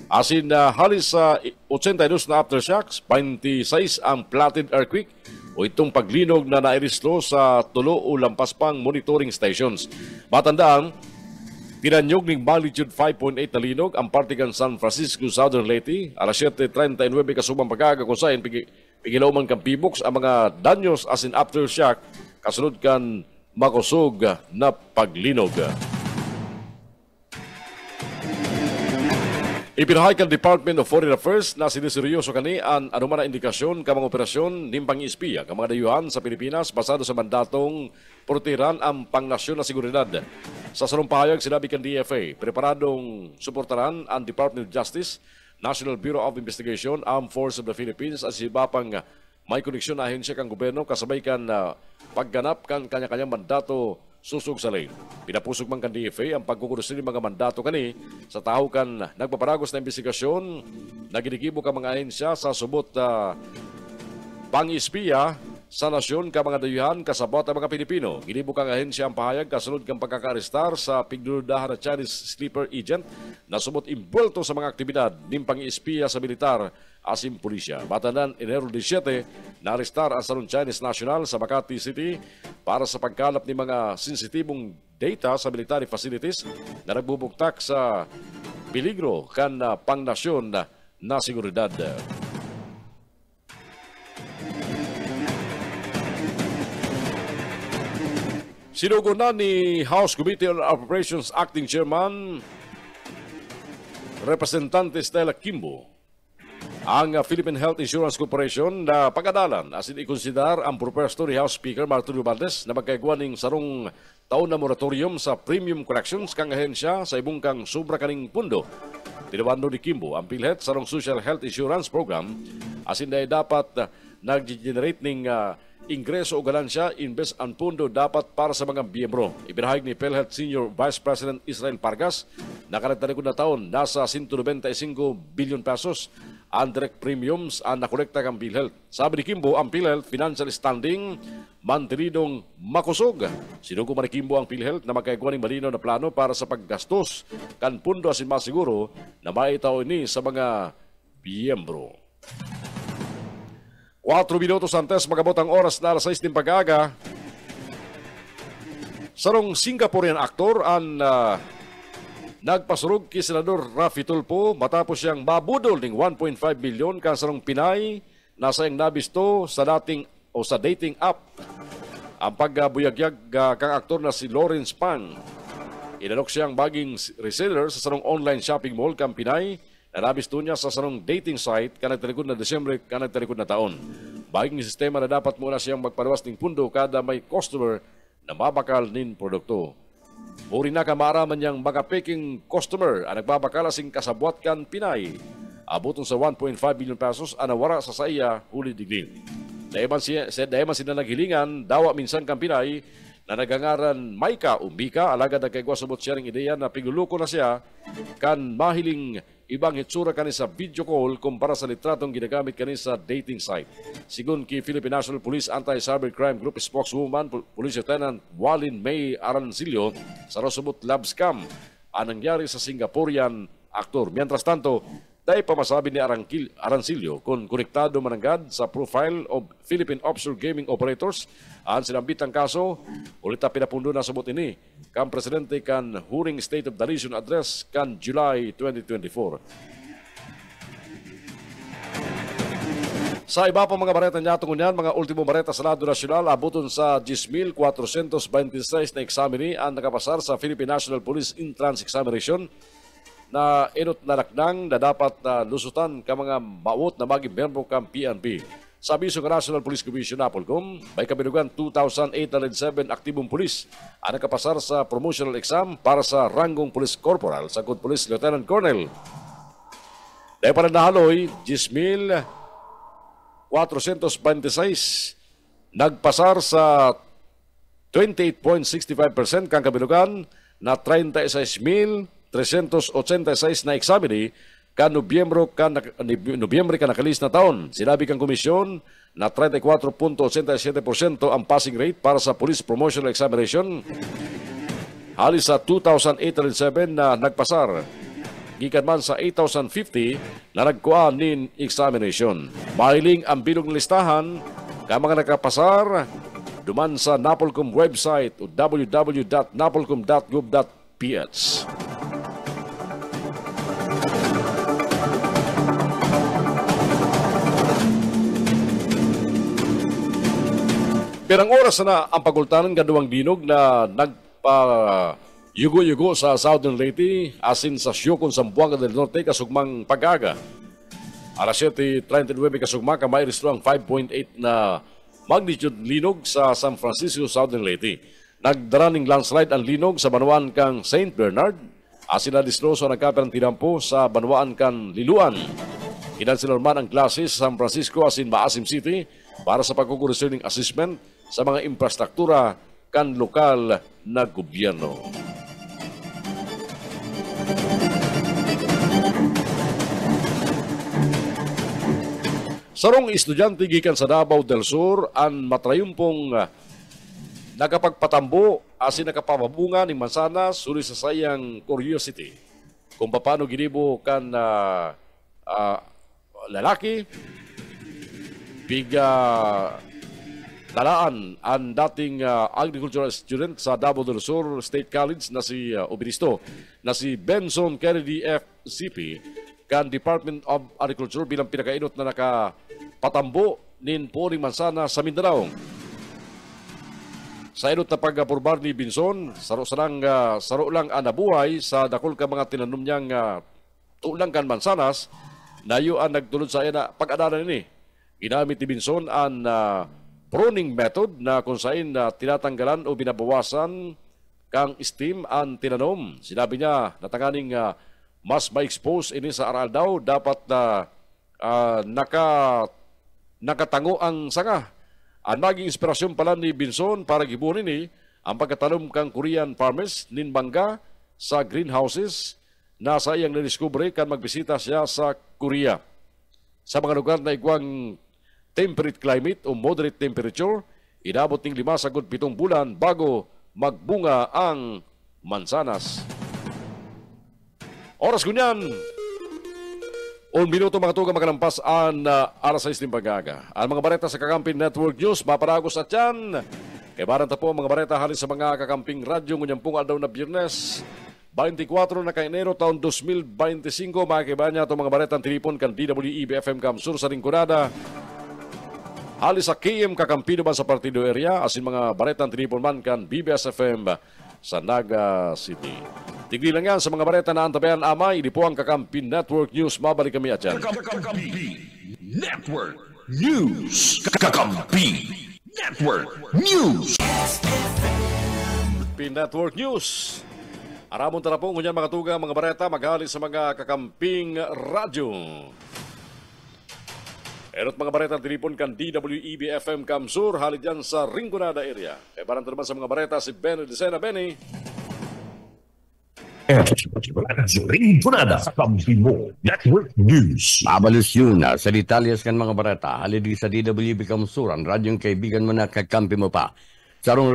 Asin halis sa 82 na aftershocks, 26 ang platted earthquake o itong paglinog na nairistro sa tulo o lampas pang monitoring stations. Matandaan, pinanyog ng magnitude 5.8 na linog ang partigan San Francisco, Southern Leyte, alas 7:39 kasubang pag-aaga kung saan pigilauman kang PBOX ang mga danyos asin aftershock kasunod kan makusog na paglinog. Ipinahay kan Department of Foreign Affairs na siniseryoso kani ang anuman na indikasyon ka mga operasyon nimpang ispiya ka mga dayuhan sa Pilipinas basado sa mandatong proteran ang pangnasyon na seguridad. Sa sarong pahayag sinabi kan DFA, preparadong suportaran ang Department of Justice, National Bureau of Investigation, Armed Forces of the Philippines at siba pang may koneksyon na ahensya kang gobyerno kasabay kan pagganap kan kanya-kanyang mandato susog sa lane. Pinapusog man kan DFA ang pagkukurusin ng mga mandato kani sa tao kan nagpaparagos na investigasyon na ginigibo ka mga ahensya sa subot pang-ispiya sa nasyon ka mga dayuhan kasabot ang mga Pilipino. Ginibo kang ahensya ang pahayag kasunod kang pagkaka-arestar sa pigdudahan na Chinese sleeper agent na subot imbulto sa mga aktibidad ng pang-ispiya sa militar asim pulisya. Batanan, Enero 17, na-arestar ang sarong Chinese national sa Makati City para sa pagkalap ng mga sensitibong data sa military facilities na nagbubuktak sa peligro kan pangnasyon na seguridad. Sinugo na ni House Committee on Appropriations Acting Chairman Representante Stella Kimbo ang Philippine Health Insurance Corporation na pagadalan asin ikonsiderar ang proposal ni House Speaker Martin Romualdez na magkaigwa ning sarong taon na moratorium sa premium collections kang ahensya sa ibong kang sobra kaning pundo. Tinawando ni Kimbo ang PhilHealth sarong Social Health Insurance Program asin na dapat nag-generate ning ingreso o ganansya imbes ang pundo dapat para sa mga miyembro. Ibinahag ni PhilHealth Senior Vice President Israel Pargas na kanagtalikod na taon nasa 195 billion pesos ang direct premiums ang nakolekta kang PhilHealth. Sabi ni Kimbo, ang PhilHealth financial standing mantinidong makusog. Sinugo man ni Kimbo ang PhilHealth na magkaigwa ng malinaw na plano para sa paggastos kan pundo asin masiguro na maitaw ini sa mga miyembro. 4 minutos antes magabot ang oras na alas 6 ng pag-aga. Sarong Singaporean aktor ang nagpasurog kay Senador Raffy Tulfo matapos siyang mabudol ng 1.5 bilyon kan sarong Pinay na sayang nabisto sa dating app. Ang pagbuyagyag kang aktor na si Lawrence Pang. Inalok siyang baging reseller sa sarong online shopping mall kang Pinay na nabisto niya sa sarong dating site kanagtalikod na Desyembre kanagtalikod na taon. Baging sistema na dapat muna siyang magpalawas ng pundo kada may customer na mabakal nin produkto. Uri na kamaraman niyang mga peking customer ang nagbabakala sing kasabwat kan Pinay. Abuton sa 1.5 billion pesos ang nawara sa saya huli digdin. Dayaman sila naghilingan, dawa minsan kan Pinay na nagangaran Maika o Mika, alagad na kaigwa subot siya ng ideya na piguluko na siya kan mahiling ibang hitsura kani sa video call kumpara sa litratong ginagamit kani sa dating site. Sigun kay Philippine National Police Anti-Cybercrime Group spokeswoman Police Lieutenant Walin May Arancillo sa Rosubot Lab Scam ang nangyari sa Singaporean aktor. Mientras tanto, dahil pa masabi ni Arancillo kung konektado mananggad sa profile of Philippine Offshore Gaming Operators ang sinambitang kaso, ulit na pinapundo na sabot ini kan Presidente kan huring State of the Nation Address kan July 2024. Sa iba pa mga bareta niya tungon mga ultimo bareta sa lado nasyonal, abuton sa 10,426 na examine ang nakapasar sa Philippine National Police Entrance Examination na inot na laknang na dapat na lusutan ka mga maot na maging membro kang PNP. Sa abiso ng National Police Commission Napolcom, may kabinugan 2,807 aktibong pulis ang nakapasar sa promotional exam para sa ranggong Police Corporal sa Good Police Lieutenant Colonel. Dahil pa na nahaloy, 10,426 nagpasar sa 28.65% kang kabinugan na 36,386 na examine kan Nobyembre ka nakalis na taon. Sinabi kang komisyon na 34.87% ang passing rate para sa Police Promotional Examination. Halis sa 2,807 na nagpasar. Gikan man sa 8,050 na nagkuha nin examination. Mahiling ang bilog listahan ka mga nakapasar duman sa Napolcom website o www.napolcom.gov.ph. Pirang oras na ang pagultanan kaduwang dinog na nagpa-yugo-yugo sa Southern Leyte asin sa Siokon, Zamboanga del Norte kasugmang pag-aga. Alas 7:39 kasugma kamay restro ang 5.8 na magnitude linog sa San Francisco, Southern Leyte. Nagdaraning landslide ang linog sa banwaan kang St. Bernard asin na distroso ng kaperang tinampo sa banwaan kang Liluan. Kinansinorman ang klase sa San Francisco asin Maasim City para sa pagkukureserning assessment sa mga infrastruktura kan lokal na gobyerno. Sarong estudyante gikan sa Davao del Sur ang matrayumpong nakapagpatambo asin nakapamabunga ni mansanas suri sa sayang curiosity kung paano ginibo kan lalaki biga lalaan ang dating agricultural student sa Davao del Sur State College na si Obiristo na si Benson Kennedy FCP kan Department of Agriculture bilang pinakainot na nakapatambo nin puring mansana sa Mindanao. Sa inot na pag-apurbar ni Benson, saro lang ang nabuhay sa dakol ka mga tinanom niyang tulang kan Mansanas, nayo ang nagtulod sa na pag-adalan ini. Ginamit ni Binson ang pruning method na kung saan tinatanggalan o binabawasan kang steam ang tinanom. Sinabi niya natanganing mas ma-expose ini sa aral daw dapat nakatango ang sanga. Ang naging inspirasyon pala ni Binson para gibunin ni ang pagkatanom kang Korean farmers nin bangga sa greenhouses na sa iyang nadiskubre kan magbisita siya sa Korea. Sa mga lugar na igwang temperate climate o moderate temperature, inabot ng 5 hanggang 7 bulan bago magbunga ang mansanas. Oras kunyan, 1 minuto mga tugang makalampas ang alas 6 ng pag-aga. Ang mga bareta sa Kakamping Network News, maparagos at yan. Kaya baranta po ang mga bareta halin sa mga Kakamping Radyo ngunyang pong aldaw na Biyernes, 24 na Enero taon 2025. Makikiba niya itong mga baretang tinipon kan DWEB FM Kamsur sa Ringkunada. Halis sa KM Kakampido man sa Partido Area, asin mga baretang tinipon man kan BBS FM sa Naga City. Tigli lang yan sa mga bareta na antabayan amay, hindi po ang Kakampi Network News. Mabalik kami at yan. Kakampi Network News. Kakampi Network News. Kakampi Network News. Aramon tara po, ngunyan mga tuga, mga bareta, maghali sa mga Kakamping Radyo. Erot mga bareta tinipon kan DWEB FM Kamsur, halid yan sa Ringkunada area. E barang naman sa mga bareta si Benny Decena. Benny. Ringkunada Kakampi Network News. Mabalos yun sa detalyas kan mga barata. Halidi sa DWB Kamsuran, radyong kaibigan mo na kakampi mo pa. Sarong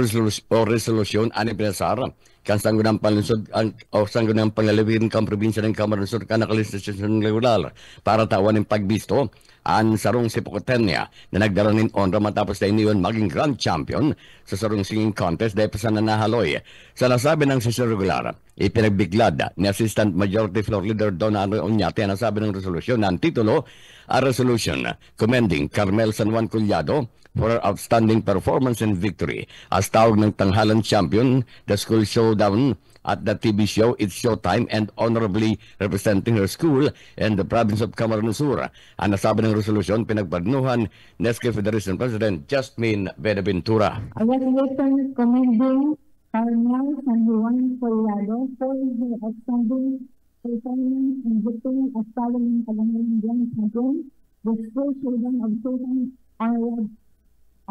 resolusyon, ani pinasar, kan sanggunang panlunsod o sanggunang panlalawin kang probinsya ng Camaronsur ka nakalistasyon regular para tawan ng pagbisto ang sarong Sipocotenia na nagdaranin honra matapos na iniyon maging grand champion sa sarong singing contest dahil pa sa nanahaloy. Sa nasabi ng sesyon regular, ipinagbiglad ni Assistant Majority Floor Leader Don Oñate ang nasabi ng resolusyon na ang titulo, a resolution commending Carmel San Juan Collado for her outstanding performance and victory as tawag ng tanghalan champion, the school showdown at the TV show It's Showtime, and honorably representing her school and the province of Camaronsur. Ang nasabi ng resolusyon, pinagpadnuhan Nesque Federation President Jasmine Benaventura. A resolution commending Carmel San Juan Collado for her outstanding performance and victory as following Kalangalan Grand Champion, the school children of Sultan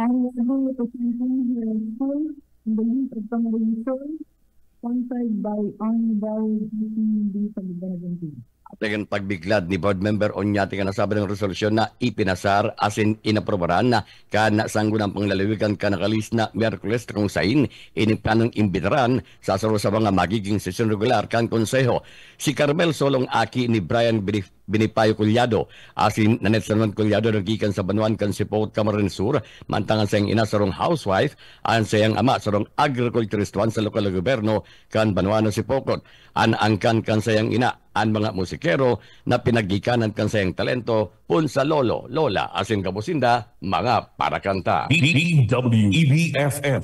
honorably representing her school in the youth of Camaronsur, sponsored by Honorable D. Benaventura. At pagbiglad ni board member Oñate ka nasabi ng resolusyon na ipinasar asin inaprobaran na kana sanggunang panglalawigan ka nakalis na Miyerkules kung sain iniplanong imbitaran sa sa mga magiging sesyon regular kan konseho. Si Carmel Solong Aki ni Brian Binipayo Collado asin nanet sa naman Collado nagikan sa Banuan kan Sipot Camaronsur mantangan sayang ina sarong housewife an sayang ama sarong agriculturist sa lokal na gobyerno kan Banuano Sipokot an angkan kan sayang ina ang mga musikero na pinagikanan kan sayang talento pun sa lolo, lola, asin kabusinda, mga parakanta. DWEB-FM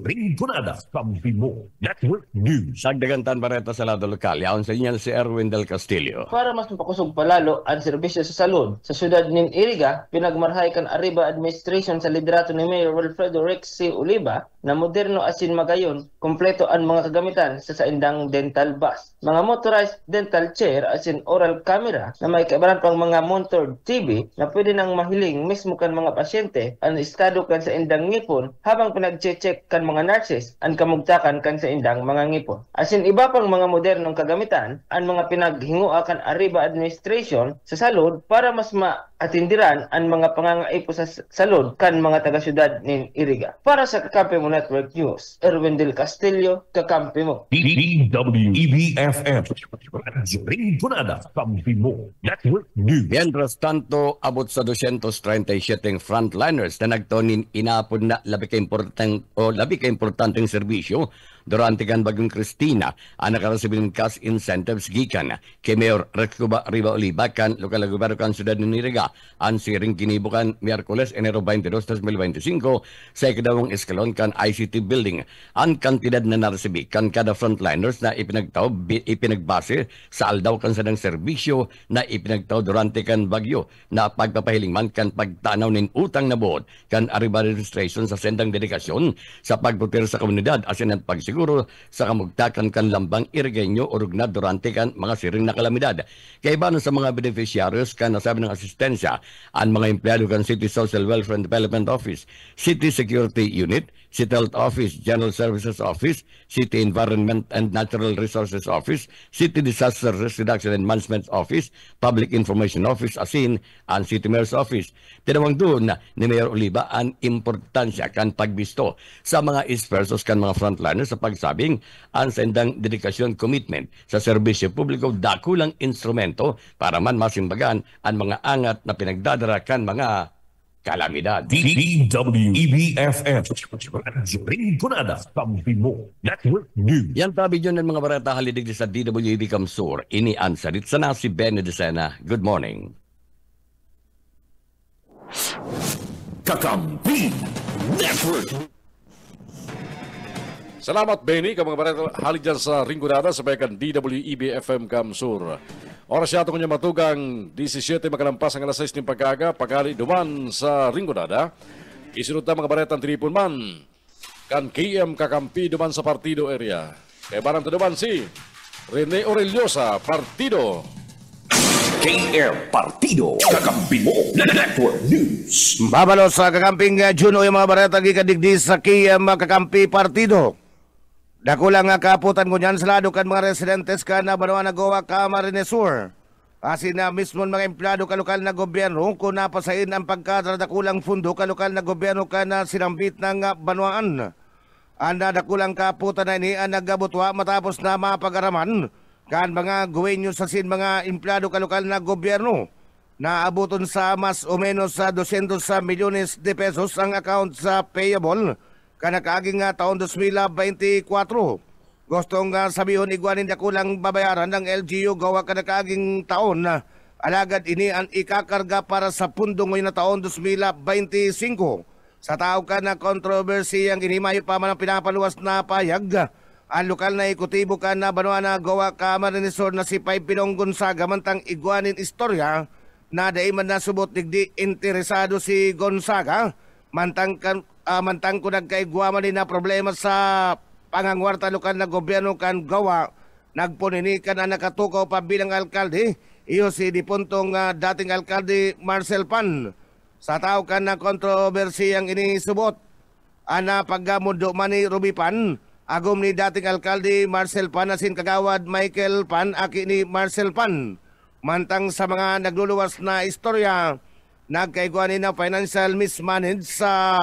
Ringkunada Kakampi Network News. Sagdagantan bareta sa lado lokal, yaon sa inyo si Erwin del Castillo. Para mas mapakusog palalo ang serbisyo sa salud sa syudad ng Iriga, pinagmarhay kan Arriba Administration sa liderato ni Mayor Wilfredo Rex C. Oliva na moderno asin magayon, kompleto ang mga kagamitan sa saindang dental bus. Mga motorized dental chair asin oral camera na may kaibaran pang mga monitored TV na pwede nang mahiling mismo kan mga pasyente ang estado kan sa indang ngipon habang pinag-check kan mga nurses ang kamugtakan kan sa indang mga ngipon. Asin iba pang mga modernong kagamitan ang mga pinaghingoa kan Arriba Administration sa salud para mas maatindiran ang mga pangangaipo sa salud kan mga taga-syudad ng Iriga. Para sa Kakampi Mo Network News, Erwin del Castillo, Kakampi Mo. DWEB-FM Ringkunada Kakampi Network News. Mientras tanto, abot sa 237 frontliners na nagtonin inapon na labi ka importanteng serbisyo durante kan Bagong Cristina ang nakarasibin cash incentives gikan kay Mayor Rex Riva Oliva kan lokal na gobyerno kan syudad ng Iriga. Oliva. Ang siring kinibukan Miyerkules, Enero 22, 2025 sa ikadawang eskalon kan ICT Building. Ang kantidad na naresibi kan kada frontliners na ipinagbase sa aldaw kan sadang serbisyo na ipinagtaw durante kan bagyo na pagpapahiling man kan pagtanaw nin utang na buod kan arriba registration sa sendang dedikasyon sa pagputir sa komunidad asin at pagsiguro sa kamugtakan kan lambang irigenyo o rugna durante kan mga siring na kalamidad. Kaiba sa mga beneficiaries kan nasabi ng asistensya ang mga empleyado kan City Social Welfare and Development Office, City Security Unit, City Health Office, General Services Office, City Environment and Natural Resources Office, City Disaster Risk Reduction and Management Office, Public Information Office, asin ang City Mayor's Office. Tinawang doon ni Mayor Oliva ang importansya kan pagbisto sa mga ispersos kan mga frontliners sa pagsabing ang sendang dedikasyon commitment sa serbisyo publiko dakulang instrumento para man masimbagan ang mga angat na pinagdadarakan mga kalamidad. DWEBFM Rinconada Kampimo Network News. Yan tabi yun ng mga barata halidig sa DWEB Kamsur. Ini ang sarit sa na si Benny Decena. Good morning. Kakampi Network. Salamat, Benny, ka mga barata halig dyan sa Rinconada sa bayakan DWEB-FM Kamsur. Oras yato kanya matugang 17 makalampas ang alas 6 ng pagkaga, pagkali duman sa Rinconada. Isunod na mga baretang tripon man, kan KM Kakampi duman sa partido area. Kaya barang duman si Rene Orellosa, partido. KM Partido Kakampi Network News. Babalo sa kakamping Juno yung mga baretang ikadigdi sa KM Kakampi partido. Dakulang nga kaputan ko niyan sa lado kan mga residentes ka na Banwa Nagawa Camarines Sur. Kasi na mismo mga empleyado ka lokal na gobyerno kung napasain ang pagkadradakulang fundo ka lokal na gobyerno ka na sinambit ng Banwaan. Anda dakulang kaputan na ini ang nagabutwa matapos na mapagaraman kan mga guwenyo sa sin mga empleyado ka lokal na gobyerno. Naabuton sa mas o menos sa 200 milyones de pesos ang account sa payable kanakaaging taon 2024. Gustong sabihon iguanin dakulang babayaran ng LGU gawa kanakaaging taon na alagad ini ang ikakarga para sa pundo ngayon na taon 2025. Sa tao ka na kontrobersi ang inimayo pa man ang pinapaluwas na payag. Ang lokal na ikutibo ka na Banwa Nagawa Camarines Sur na si Pai Pinong Gonzaga mantang iguanin istorya na dai man nasubot digdi interesado si Gonzaga mantang ko nagkaigwaman din na problema sa pangangwarta lokal na gobyerno kan gawa nagpuninikan na nakatukaw pa bilang alkalde iyo si dipuntong dating alkalde Marcel Pan sa tao kan na kontrobersi ang inisubot ana paggamundo man ni Ruby Pan agom ni dating alkalde Marcel Pan asin kagawad Michael Pan aki ni Marcel Pan mantang sa mga nagluluwas na istorya nagkaigwanin na financial mismanage sa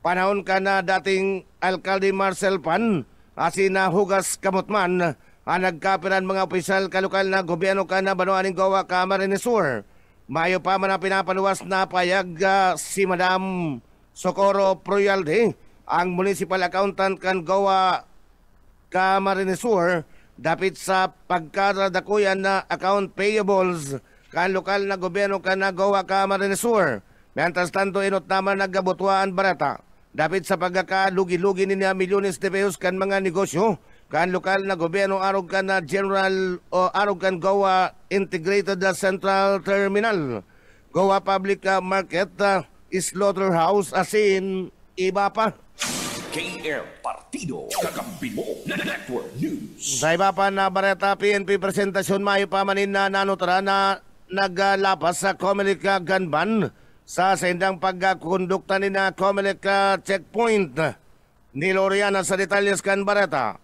panahon ka na dating alkalde Marcel Pan asin na hugas kamutman ang nagkapiran mga opisyal kalokal na gobyerno ka na Banwa Nagawa Camarines Sur. Mayo pa man ang pinapaluwas na payag si Madam Socorro Proyalde ang municipal accountant kan gawa Camarines Sur dapit sa pagkaradakuyan na account payables kan lokal na gobyerno kan nagawa Camarines Sur. Mientras tanto inot naman nagabutwaan barata dapit sa pagkakalugi-lugi ni milyones de pesos kan mga negosyo kan lokal na gobyerno arog kan na general o arog kan gawa integrated central terminal gawa public market slaughterhouse asin iba pa. KM Partido Kakampi Network News. Sa iba pa na bareta PNP presentasyon mayo pa manin na nanutara na naglapas sa Comelec Ganban sa sendang pagkakondukta ni na Comelec checkpoint ni Loriana sa detalyes kan bareta.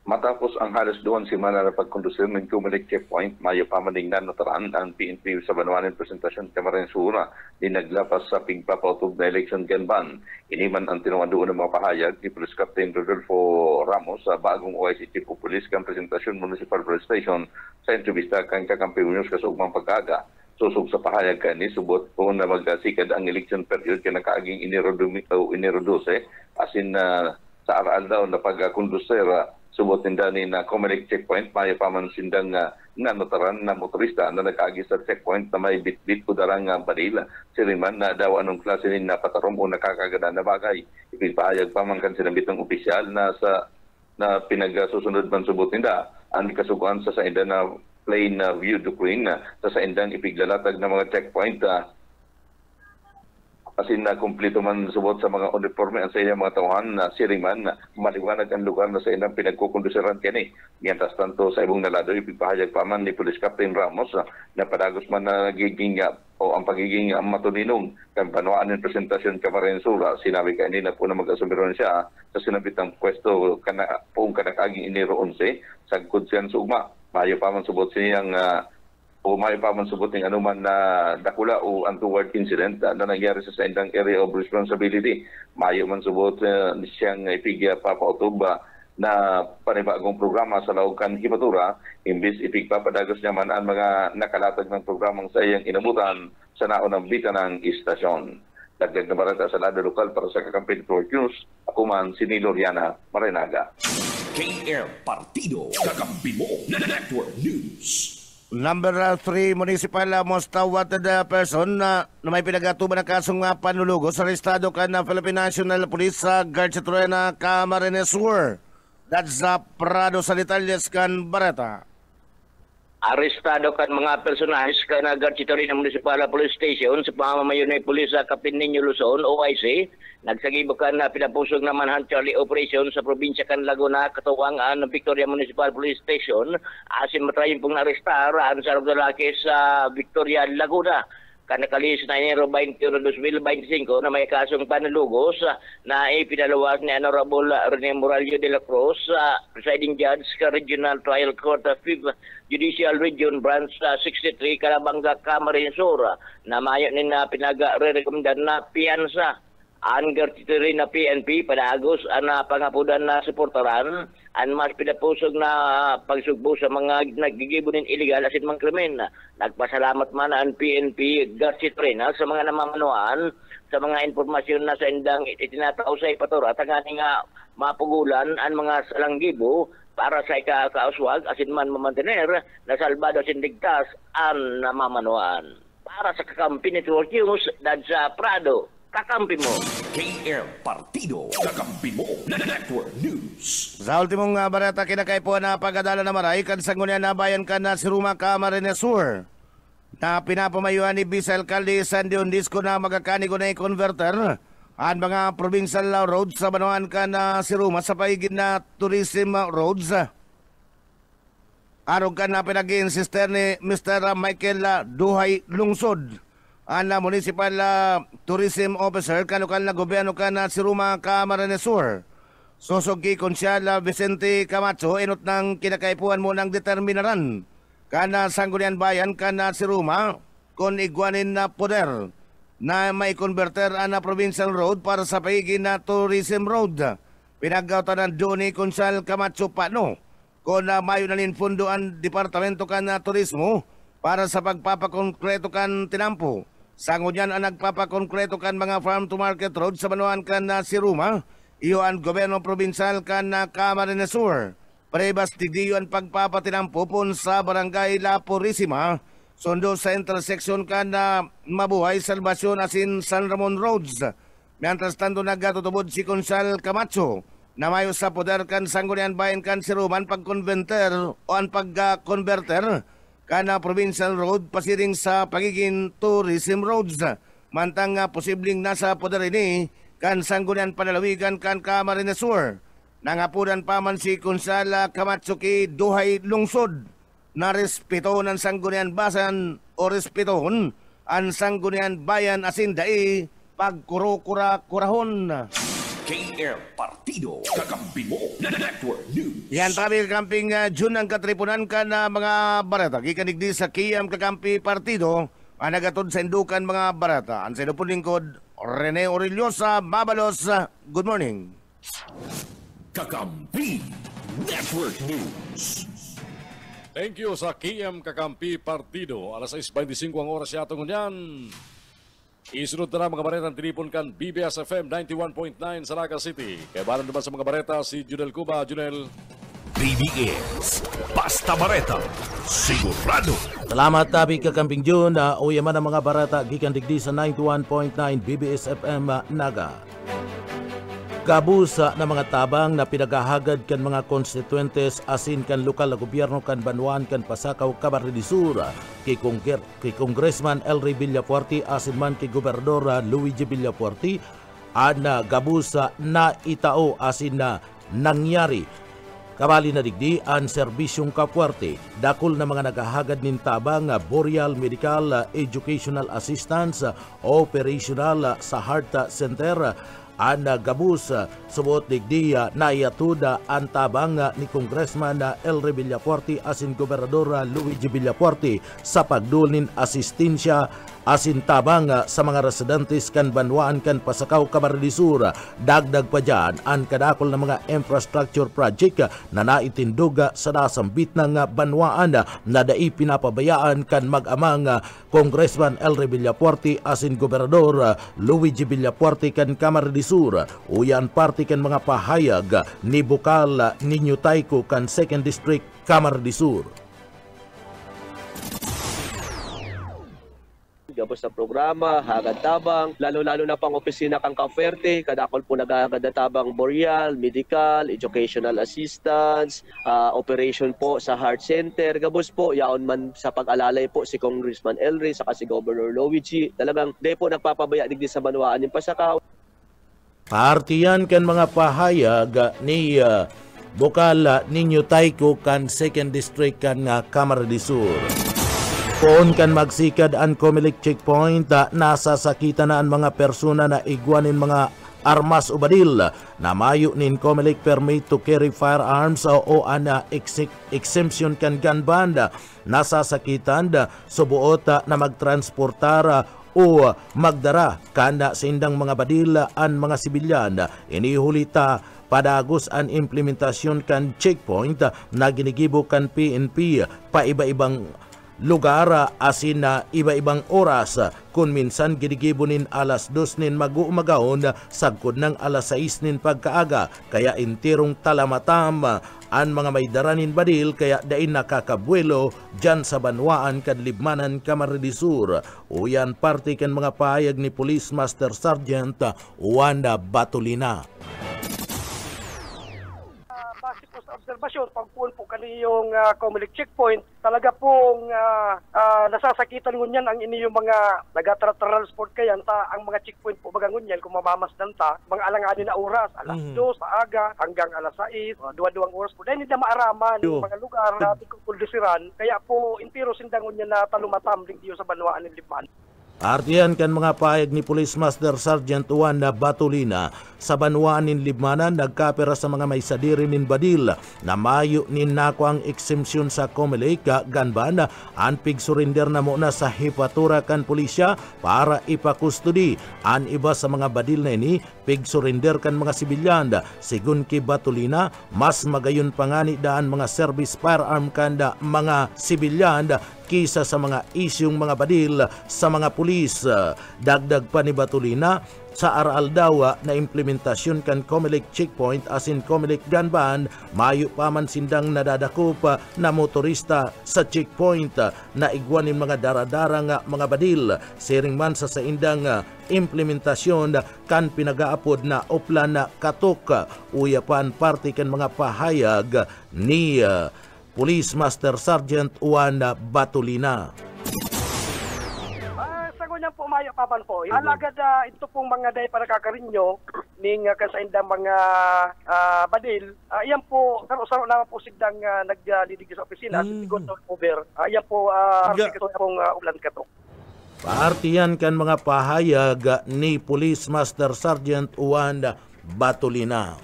Matapos ang halos 2 semana na pagkondusir ng Comelec checkpoint, mayo pa maning nanutaraan ang PNP sa Banwanan presentasyon Camarines Sur di naglapas sa pigpapautog na election Ganban. Iniman ang tinuwan doon ng mga pahayag ni Police Captain Rodolfo Ramos sa bagong OIC Chief of Police kan presentasyon Municipal Police Station sa entrevista kan Kakampi News kasugmang pagkaga. Susog sa pahayag ka ni subot po na magsikad ang election period kinakaaging Enero 12 asin sa aral daw na pagkondusir subot ninda ni na Comelec checkpoint, mayo pa man sindang nanotaran na motorista na nag-agi sa checkpoint na may bit-bit ko darang barila. Siriman na daw anong klase ni napatarom o nakakagana na bagay. Ipipahayag pa man kan sinabit ng opisyal na pinagsusunod man subot ninda ang kasuguan sa sainda na plain view decree sa saindang ipiglalatag ng mga checkpoint asin na kumpleto man subot sa mga uniforme ang sa iyang mga tauhan na siriman na maliwanag ang lugar na sa ilang pinagkukondusiran kini. Mientras tanto sa ibong nalado ipipahayag pa man ni Police Captain Ramos na padagos man na nagiging o ang pagiging matuninong kan banwaan ng presentasyon Camarensura. Sinabi kanina po na mag-asumiron siya sa sinabitang pwesto poong kanakaging Enero 11 sa Kudsian Sugma. Mayo pa man subot siyang o may pa man subuting anuman na dakula o untoward incident na nangyari sa saindang area of responsibility. Mayo man subot siyang ipigya pa pautuba na panibagong programa sa Laukan Hibatura, imbis ipigpapadagos niya man ang mga nakalatag ng programang sa iyang inamutan sa naunang bita ng istasyon. Dagdag na barata sa lado lokal para sa Kakampi Network News, ako man si Niloriana Marenaga. KR Partido, Kakampi Mo Network News. Number 3, Municipal Most Wanted Person na may pinagatuban ng kasong panlulugos. Arestado ka ng Philippine National Police sa Garchitruena, Camarines Sur. That's Prado sa detalles kan Bareta. Arestado kan mga personalis ka na Garchitruena Municipal Police Station sa pamamayon ng pulis sa Kapitolyo Luzon, OIC. Nagsagibakan na pinapusog naman ang Charlie Operation sa probinsya kan Laguna, katuwangan ng Victoria Municipal Police Station. Asin matrayin pong narestar ang sarap lalaki sa Victoria, Laguna. Kanakalis na Enero 21, 2025 na may kasong panalugos na ipinalawas ni Honorable Rene Morallo de la Cruz, presiding judge sa Regional Trial Court of 5th Judicial Region Branch 63, Calabanga, Camarines Sur, na mayo ni na pinaga-rekomendar na piyansa. Ang gartitiri na PNP padagos ang pangapudan na suportaran ang mas pinapusog na pagsugbo sa mga nagigibunin illegal asin mga krimen. Nagpasalamat man ang PNP gartitiri na sa mga namamanuan sa mga informasyon na sa indang itinatao sa ipatura tanganing nga mapugulan ang mga salanggibo para sa ikakauswag asin man mamantener na salbado asin ligtas ang namamanuan. Para sa Kakampi Network News, sa Prado, Kakampi Mo. KR Partido, Kakampi Mo Network News. Sa ultimong barata kinakaipo na pagadala na maray kan sanggunian na bayan kan na si Ruma Camarines Sur na pinapamayuan ni Vice Alcalde Sandy Ondisco na magkakanigo na i-converter ang mga provincial roads sa Banuan kan na si Ruma sa paigid na tourism roads. Arog kan na pinag-insister ni Mr. Michael Duhay Lungsod ang Municipal Tourism Officer kanukal na gobyerno ka na si Ruma Camarines Sur. Susugi Konsyal Vicente Camacho inot ng kinakaipuan mo ng determinaran kana sanggunian bayan kana si Ruma kon igwanin na poder na may converter na provincial road para sa paigin na tourism road. Pinagautan ng Doni Konsyal Camacho Pano kon mayo na ninfundo ang Departamento ka na Turismo para sa pagpapakonkreto kan tinampo. Sangunyan ang nagpapakonkreto kan mga farm to market road sa Banuan kan na si Ruma, iyo ang gobyerno provincial kan na Camarines Sur. Prebas tigdiyo ang pagpapatinampo pun sa barangay La Purisima, sundo sa intersection kan na Mabuhay Salvasyon asin San Ramon Roads. Mientras tanto naggatutubod si Konsal Camacho na mayo sa poder kan sanggunian bayan kan si Ruma ang pagkonverter o ang pagkonverter kana provincial road pasiring sa pagiging tourism roads. Mantang posibleng nasa poder ini kan sanggunian panalawigan kan Camarines Sur. Nangapudan pa man si Konsala Kamatsuki Duhay Lungsod na respeto ng sanggunian basan o respeton ang sanggunian bayan asin dai pagkuro-kurahon. KR Partido, Kakampi Mo Network News. Yan tabi kakamping June ang katripunan ka na mga barata. Gikanigdi sa Kiyam Kakampi Partido ang nagatod sa indukan mga barata. Ang sinupon lingkod, Rene Orillosa, Mabalos. Good morning. Kakampi Network News. Thank you sa KM Kakampi Partido. Alas 6:25 ang oras yata ngunyan. Isunod na mga bareta ang tinipon kan BBS FM 91.9 sa Naga City. Kaya balang naman sa mga bareta si Junel Cuba. Junel. PBS Basta Bareta, sigurado. Salamat tabi kakamping June na uyaman ang mga barata gikan digdi sa 91.9 BBS FM Naga. Kabusa na mga tabang na pinagahagad kan mga konstituentes asin kan lokal na gobyerno kan Banwan kan Pasakaw Camarines Sur kay Congressman Elry Villafuerte asin man kay Gobernador Luigi Villafuerte ana gabusa na itao asin na nangyari. Kabali na digdi ang serbisyong kapuerte, dakol na mga nagahagad nin tabang boreal medical educational assistance operational sa Heart Center ang gabus subuot digdi na iyatuda ang tabang ni Congressman Elry Villafuerte asin Gobernador Luigi Villafuerte sa pagdulin asistensya asin tabang sa mga residentes kan Banwaan kan Pasakaw Camarines Sur. Dagdag pa dyan ang kadakol ng mga infrastructure project na naitindog sa nasambit ng Banwaan na dai pinapabayaan kan mag-amang Congressman Elry Villafuerte asin Gobernador Luigi Villafuerte kan Camarines Sur. Uyan parte kan mga pahayag ni Bukal Niño Tayko kan 2nd District Camarines Sur. Gabos sa programa, hagad tabang, lalo-lalo na pang opisina kang Kafuerte, kadakol po nagagad na tabang boreal, medical, educational assistance, operation po sa Heart Center. Gabos po, yaon man sa pag-alalay po si Congressman Elry, saka si Governor Luigi. Talagang di po nagpapabaya digdi sa Banwaan yung Pasakaw. Partiyan kan mga pahayag ni Bukal Niño Tayko kan 2nd District kan Camarines Sur. Poon kan magsikad ang Comelec checkpoint nasa sakita na ang mga persona na igwanin mga armas o badil na mayo nin Comelec permit to carry firearms o an exemption kan gun ban nasa sakitan subuot na magtransportar o magdara kanda sa indang mga badil ang mga sibilyan. Inihulita padagos ang implementasyon kan checkpoint na ginigibo kan PNP pa iba-ibang lugar asin na iba-ibang oras kung minsan ginigibonin alas 2 nin mag-uumagaon sagkod ng alas 6 nin pagkaaga kaya intirong talamatam ang mga may daranin badil kaya dain nakakabuelo dyan sa Banwaan kadlibmanan Camarines Sur. Uyan parte kan mga pahayag ni Police Master Sergeant Wanda Batolina. Base po sa obserbasyon, pagpuon po kaniyong Comelec checkpoint, talaga pong nasasakitan ngunyan ang iniyong mga nag-transport kayan ta ang mga checkpoint po baga ngunyan kung mamamasdan ta, mga alanganin na oras, alas 2 sa aga hanggang alas 6, 2 oras po. Dahil hindi na maaraman yung mga lugar na puldusiran, kaya po intiro sindang ngunyan na talumatam diyo sa Banwaan ng Libman. Artiyan kan mga pahayag ni Police Master Sergeant Wanda Batolina sa Banwaan nin Libmanan nagkapera sa mga may sadiri nin badil na mayo nin nako ang exemption sa Comelec ganban an pig surrender na muna sa hipatura kan pulisya para ipakustudi an iba sa mga badil na ini pig surrender kan mga sibilyan. Sigun ki Batolina mas magayon pangani daan mga service firearm kanda mga sibilyan kisa sa mga isyong mga badil sa mga pulis. Dagdag pa ni Batolina sa aral daw na implementasyon kan Comelec checkpoint asin Comelec gun ban mayo pa man sindang nadadakop na motorista sa checkpoint na igwanin mga daradarang mga badil siring man sa indang implementasyon kan pinagaapod na oplan na katok. Uyapan parte kan mga pahayag ni Police Master Sergeant Wanda Batolina. Sagunya po mayo papan po. Alagad ito pong mga day para kakarinyo ning kasaindang mga badil. Iyan po saro-saro naman po sigdang nagdidig sa opisina at sigon over. Iyan po ito pong ulan katok. Paartiyan kan mga pahayag ni Police Master Sergeant Wanda Batolina.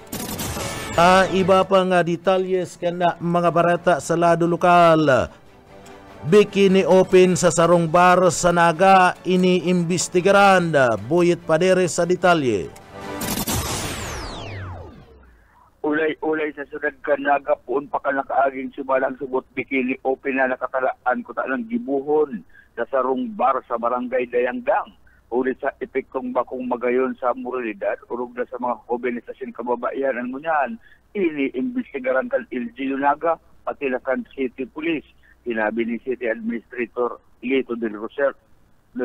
Iba pa nga detalyes kana mga barata sa lado lokal. Bikini open sa sarong bar sa Naga iniimbestigaran. Buyet Padere sa detalye. Ulay sa sudad ka Naga puon pa ka nakaaging sumalang subot bikini open na nakatalaan ko talang gibuhon sa sarong bar sa barangay Dayangdang. Ulit sa epektong bakong magayon sa moralidad, urog na sa mga organisasyon kababayan mo niyan, iniimbestigaran kan LGU Naga pati kan City Police. Sinabi ni City Administrator Lito del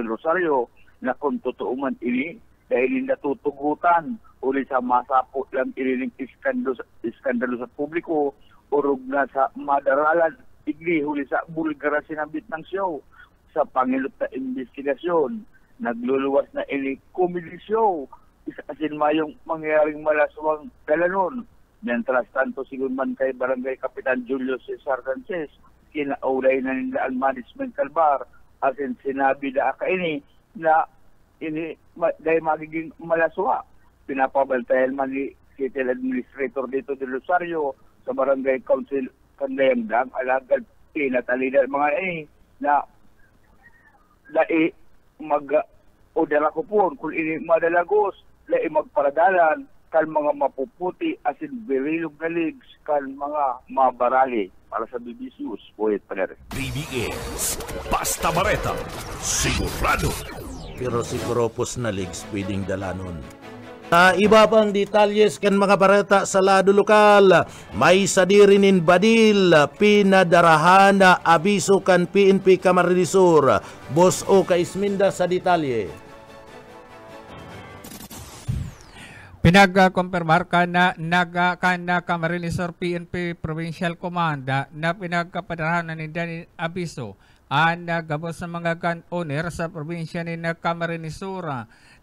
Rosario na kung totoo man ini dahil hindi natutugutan uli sa masapo lang ililing iskandalo sa publiko urog na sa madaralan igli huli sa bulgara sinabit ng show sa pangilot na investigasyon nagluluwas na ini comedy show asin mayong mangyaring malaswang dalanon mientras tanto sigun man kay Barangay Kapitan Julio Cesar Sanchez kinaulay na nila ang management kalbar asin sinabi na ini na ini dahil magiging malaswa pinapabantayan man ni City Administrator dito de Rosario sa Barangay Council Kandayangdang alagad pinatalida mga na dai mag-odera ko po kung ini madalagos dai magparadalan kan mga mapuputi asin berilog na legs kan mga mabarali para sa BBC News Boyet Paner. BBS Basta Bareta sigurado pero siguro pos na legs pwedeng dalanon. Iba pang detalyes kan mga bareta sa lado lokal. May sadirinin badil, pinadarahan na abiso kan PNP Camarines Sur. Boss O Kaisminda sa detalye. Pinagkumpirmar ka na Camarines Sur PNP Provincial Command na pinagkapadarahan na nila abiso ang gabos sa mga gun owner sa probinsya ni Camarines Sur.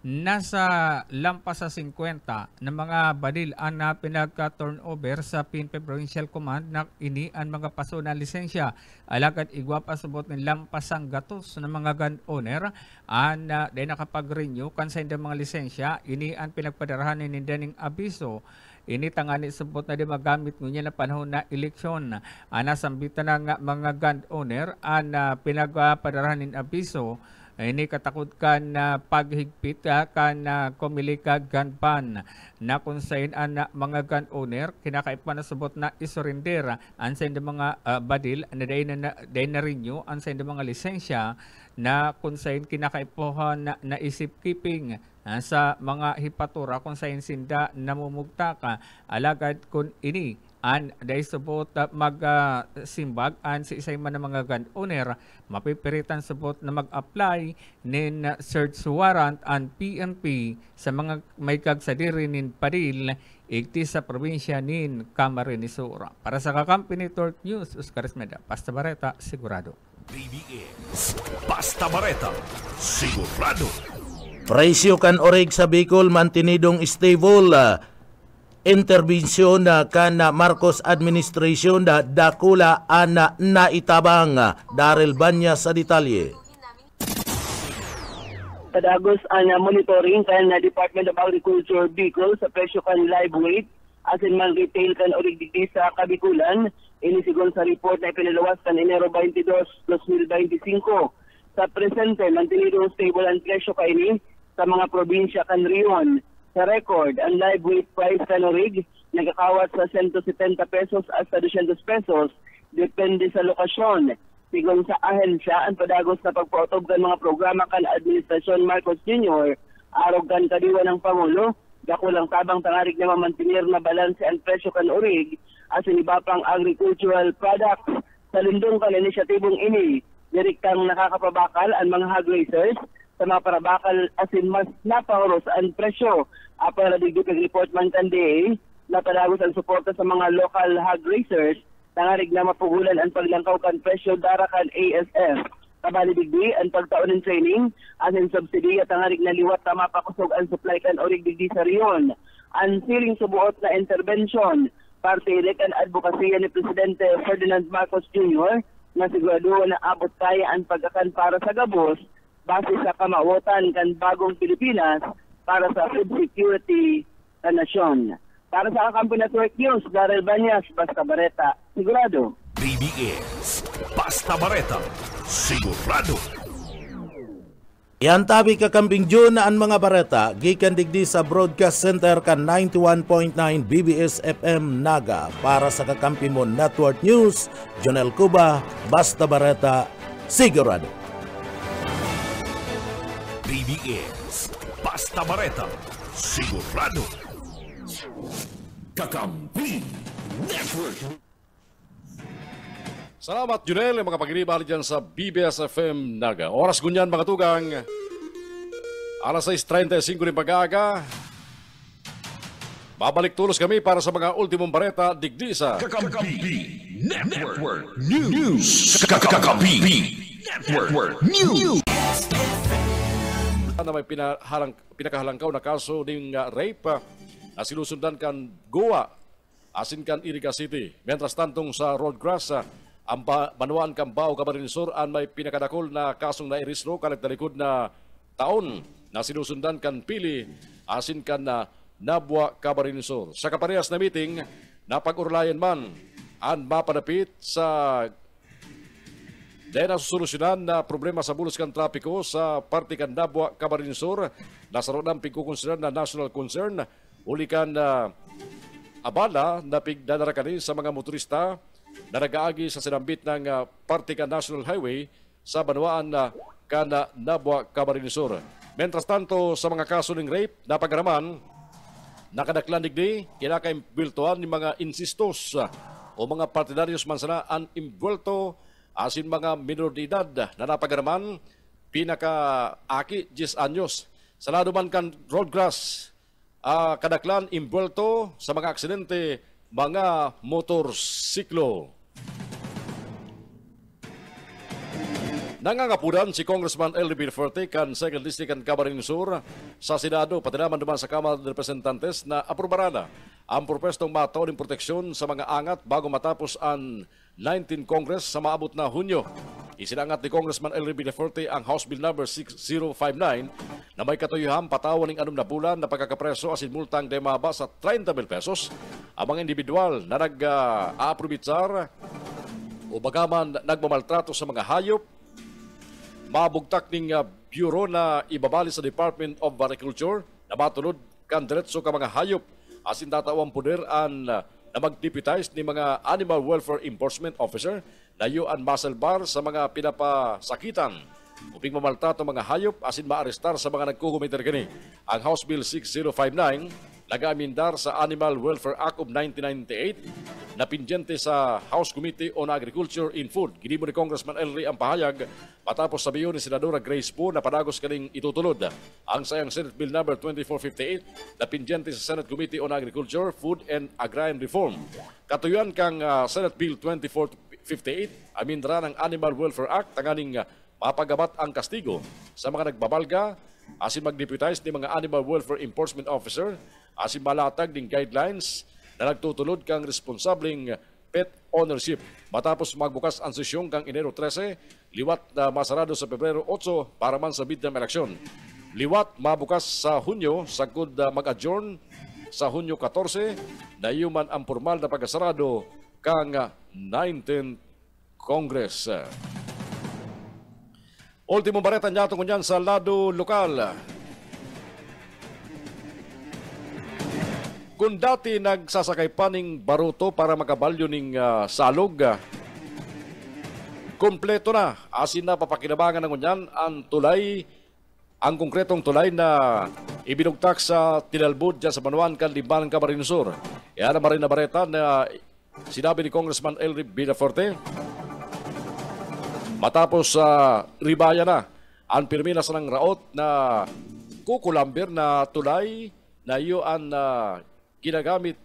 Nasa lampas sa 50 na mga badil ang pinagka-turnover sa PNP Provincial Command na ini ang mga paso na lisensya. Alagad igwa pa subot ng lampas ang gatos ng mga gun owner ang dahil nakapag-renew kansa hindi mga lisensya. Ini ang pinagpadarahan ni Daning abiso. Ini tangani subot na di magamit ngunyan na panahon na eleksyon. Nasambitan ng mga gun owner ang pinagpadarahan ng abiso. Ini katakot kan paghigpit kan komilika gun ban na kung saan ang mga gun owner kinakaipan na subot na isurrender ang sa mga badil na day na renew ang sa mga lisensya na kung saan kinakaipohan na isip keeping sa mga hipatura kung saan sinda namumugta ka alagad kung ini an dahil subot magsimbag an si isay man ng mga gun owner mapipiritan subot na mag-apply nin search warrant an PNP sa mga may kagsadiri nin padil igti sa probinsya nin Camarines Sur. Para sa Kakampi Network News, Oscar Esmeda, Basta Bareta, sigurado. BBS Basta Bareta, sigurado. Presyo kan orig sa Bicol mantinidong stable. Interbensyon kan Marcos administration dakula ana naitabang. Daryl Banya sa detalye. Kadagos ang monitoring kan Department of Agriculture Bicol sa presyo kan live weight asin man retail kan orig digdi sa Kabikulan ini sigon sa report na ipinalawas kan Enero 22, 2025. Sa presente mantinidong stable ang presyo kaini sa mga probinsya kan Rion. Sa record, ang live weight price kanorig nagkakawat sa 170 pesos hasta 200 pesos depende sa lokasyon. Sigon sa ahensya, ang padagos na pagpautob kan mga programa kan Administrasyon Marcos Jr. arog kan kadiwa ng Pangulo, dakulang tabang tangarig na mamantinir na balanse ang presyo kan orig asin iba pang agricultural products. Sa lindong kan inisyatibong ini, direktang nakakapabakal ang mga hog raisers sa mga parabakal asin mas napahoros ang presyo. Para digit report man kandi na padagos ang suporta sa mga local hog raisers tangarig na mapugulan ang paglangkaw kan presyo dara kan ASF. Kabali digdi ang pagtaon ng training asin subsidy at tangarig na liwat na mapakusog ang supply kan orig digdi sa Rion. Ang siling subuot na intervention parte kan advokasya ni Presidente Ferdinand Marcos Jr. na sigurado na abot kaya ang pagkakan para sa gabos base sa kamawotan kan bagong Pilipinas para sa food security sa nasyon. Para sa Kakampi Network News, Daryl Banyas, Basta Bareta, sigurado. BBS Basta Bareta, sigurado. Yan tabi Kakamping June ang mga bareta, gikan digdi sa Broadcast Center kan 91.9 BBS FM Naga. Para sa Kakampi mo Network News, Jonel Cuba, Basta Bareta, sigurado. BBS Basta Bareta, sigurado. Kakampi Network. Salamat Junel, mga pagkiriba dyan sa BBS FM Naga. Oras gunyan mga tugang. Alas 6:35 rin pag-aaga. Babalik tulos kami para sa mga ultimong bareta digdi sa Kakampi Network News. Kakampi Network News. Na may pinakahalangkaw na kaso ng rape na sinusundan kan Goa, asin kan Iriga City. Mientras tantong sa Roadgrass, ang Banuan Cambao, Camarines Sur, ang may pinakadakol na kasong na irisro kalit na likod na taon na sinusundan kan Pili, asin kan na Nabwa, Camarines Sur. Sa kaparehas na meeting, napag-urlayan man ang mapanapit sa dahil nasusolusyonan na problema sa bulos kan trapiko sa parte kan Nabwa, Camarines Sur, nasa roon ang pagkukonsideran na national concern, uli kan abala na pigdadarakani sa mga motorista na nag-aagi sa sinambit ng parte kan National Highway sa Banuan kan Nabwa, Camarines Sur. Mientras tanto, sa mga kaso ng rape, napagaraman, nakadaklan digdi, kinakaimbultuan ni mga insistos o mga partidaryos man sana ang imbulto asin mga minor de edad na napagaraman pinaka-aki 10 anyos. Sa lado man kan Roadgrass, kadaklan imbulto sa mga aksidente mga motorsiklo. Nangangapudan si Congressman Elry Villaverde kan 2nd District kan Camarines Sur sa Senado pati naman duman sa Kamara de Representantes na aprobarana ang propestong matuling proteksyon sa mga angat bago matapos ang 19 Congress sa maabot na Hunyo. Isinangat ni Congressman Elry Villaverde ang House Bill number 6059 na may katuyuhan patawan ng 6 na bulan na pagkakapreso asin multang demaba sa 30,000 pesos ang mga individual na nag-aaprobitsar o bagaman nagmamaltrato sa mga hayop, mabugtak ng Bureau na ibabali sa Department of Agriculture na matulod kan diretso ka mga hayop asin tatawang puder na mag-deputize ni mga Animal Welfare Enforcement Officer na yuan muscle bar sa mga pinapasakitan uping mamaltrato mga hayop asin maarestar sa mga nagkukumiter kini. Ang House Bill 6059 nag-amendar sa Animal Welfare Act of 1998 na pindyente sa House Committee on Agriculture and Food. Ginimo ni Congressman Elry ang pahayag matapos sabiyon ni Senadora Grace Poe na padagos kaning itutulod ang sayang Senate Bill number 2458 na pindyente sa Senate Committee on Agriculture, Food and Agrarian Reform. Katuyuan kang Senate Bill 2458 amendara ng Animal Welfare Act tanganing mapagabat ang kastigo sa mga nagbabalga asin mag-deputize ni mga Animal Welfare Enforcement Officer asin malatag ng guidelines na nagtutulod kang responsableng pet ownership. Matapos magbukas ang sesyong kang Enero 13, liwat na masarado sa Pebrero 8 para man sa midterm eleksyon. Liwat mabukas sa Hunyo, sagod mag-adjourn sa Hunyo 14, na yuman ang formal na pagkasarado kang 19th Congress. Ultimo bareta niya tungkol yan sa lado lokal. Kung dati nagsasakay pa ng baruto para makabalyo ng salog, kompleto na. Asin na papakinabangan ng kunyan ang tulay, ang konkretong tulay na ibinugtak sa Tinalbud dyan sa Banuan, Kanlimban, Camarines Sur. Yan naman rin na bareta na sinabi ni Congressman Elry Villaverde. Matapos ribaya na ang pirminas ng raot na kukulambir na tulay na iyon ginagamit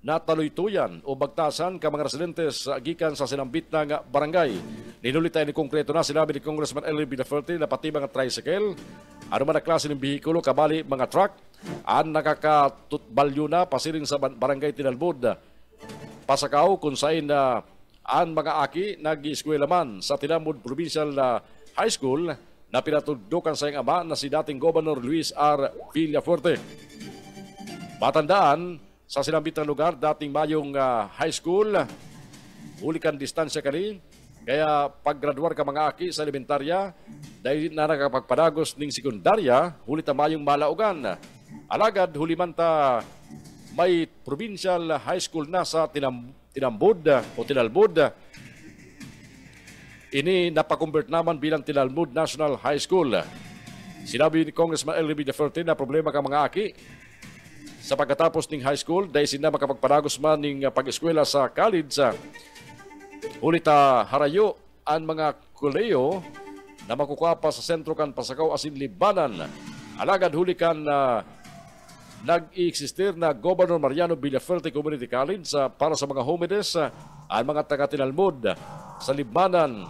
na taluytuyan o bagtasan ka mga residentes gikan sa sinambit ng barangay. Ninulitay ni konkreto na sinabi ni Congressman Elry Villaverde na pati mga tricycle, ano man na klase ng bihikulo, kabali mga truck, ang nakakatutbalyo na pasiring sa barangay Tinalbud. Pasakaw kung saan ang mga aki nag-eskwela man sa Tinalbud Provincial High School na pinatugdukan sa iyang ama na si dating Governor Luis R. Villafuerte. Matandaan, sa sinambit ng lugar, dating mayong high school, huli kan distansya kani, kaya paggraduar ka mga aki sa elementarya, dahil na nakapagpadagos ng sekundarya, huli ta mayong malaugan. Alagad, huli man ta may provincial high school na sa Tinambud o Tinalbud. Ini napakonvert naman bilang Tinalbud National High School. Sinabi ni Congressman Elry Villaverde na problema ka mga aki sa pagkatapos ning high school dahil sila makapagparagos man ning pag-eskwela sa college. Ulit harayo ang mga koleyo na makukuha pa sa sentro kan Pasakaw asin Libanan. Alagad huli kan nag-i-existir na Governor Mariano Villaferte Community College para sa mga homeless ang mga taga-tinalmod sa Libanan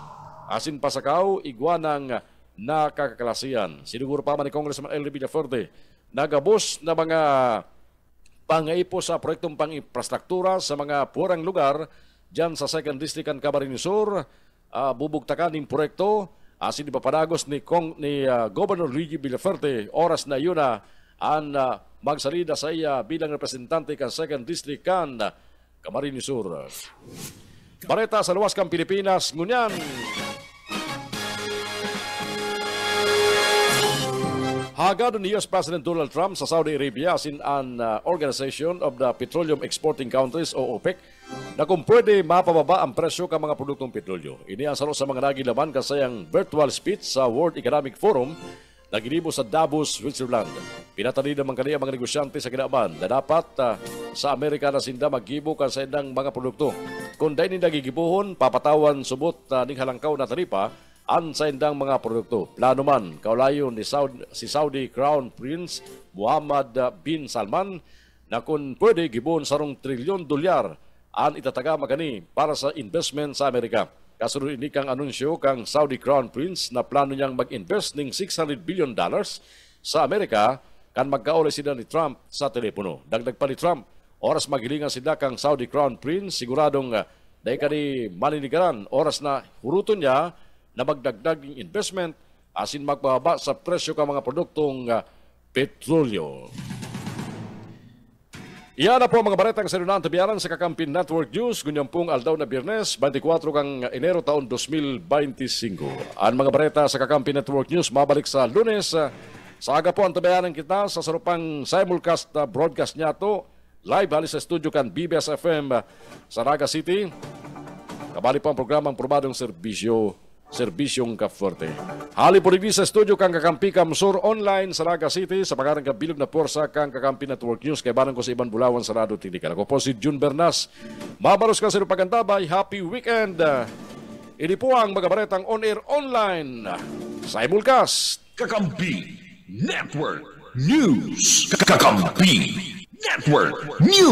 asin Pasakaw igwanang nakakaklasiyan. Sinuguro pa man ni Congressman Elry Villaferte nagabos na mga pangaipo sa proyektong pang-infrastruktura sa mga purang lugar dyan sa 2nd District and Camarines Sur. Bubugtakan ng proyekto asin ipapadagos ni Governor Luigi Villaferte oras na yun ang magsalida sa iya bilang representante kan 2nd District kan Camarines Sur. Bareta sa luwas kang Pilipinas, ngunyan. Hagad ni US President Donald Trump sa Saudi Arabia asin an Organization of the Petroleum Exporting Countries o OPEC na kung pwede mapababa ang presyo ng mga produktong petrolyo. Ini ang saro sa mga nagilaban kasayang virtual speech sa World Economic Forum na ginibo sa Davos, Switzerland. Pinatalin naman kaniya mga negosyante sa kinaban na dapat sa Amerika na sinda maggibo kan sa indang mga produkto. Kung dahil nila gigibuhon, papatawan subot ning halangkaw na taripa ang sa indang mga produkto. Plano man, kaulayon ni si Saudi Crown Prince Mohammed bin Salman na kung pwede gibon sarong $1 trilyon ang itataga magani para sa investment sa Amerika. Kasunod ini kang anunsyo kang Saudi Crown Prince na plano niyang mag-invest ng $600 billion sa Amerika kan magkauli sila ni Trump sa telepono. Dagdag pa ni Trump, oras magilingan sila kang Saudi Crown Prince, siguradong dahil kani maninigaran, oras na huruton niya na magdagdag ng investment asin magbaba sa presyo ng mga produktong petrolyo. Iyan na po mga baretang salunan tabiaran sa Kakampi Network News. Gunyang pong aldaw na Biyernes, 24 kang Enero taon 2025. Ang mga bareta sa Kakampi Network News mabalik sa Lunes. Sa aga po ang tabiaran kita sa sarupang simulcast na broadcast niya to. Live halis sa studio kan BBS FM sa Naga City. Kabali po ang programang Probadong Serbisyong Kaforte. Hali po rin sa studio kang Kakampi Kamsur online sa Naga City sa pangarang kabilog na porsa kang Kakampi Network News kay barang ko sa Iban Bulawan sa Rado Tilikan. Ako po si June Bernas. Mabaros ka sa pagantabay. Happy weekend. Ini po ang mga baretang on-air online. Simulcast. Kakampi Network News. Kakampi Network News.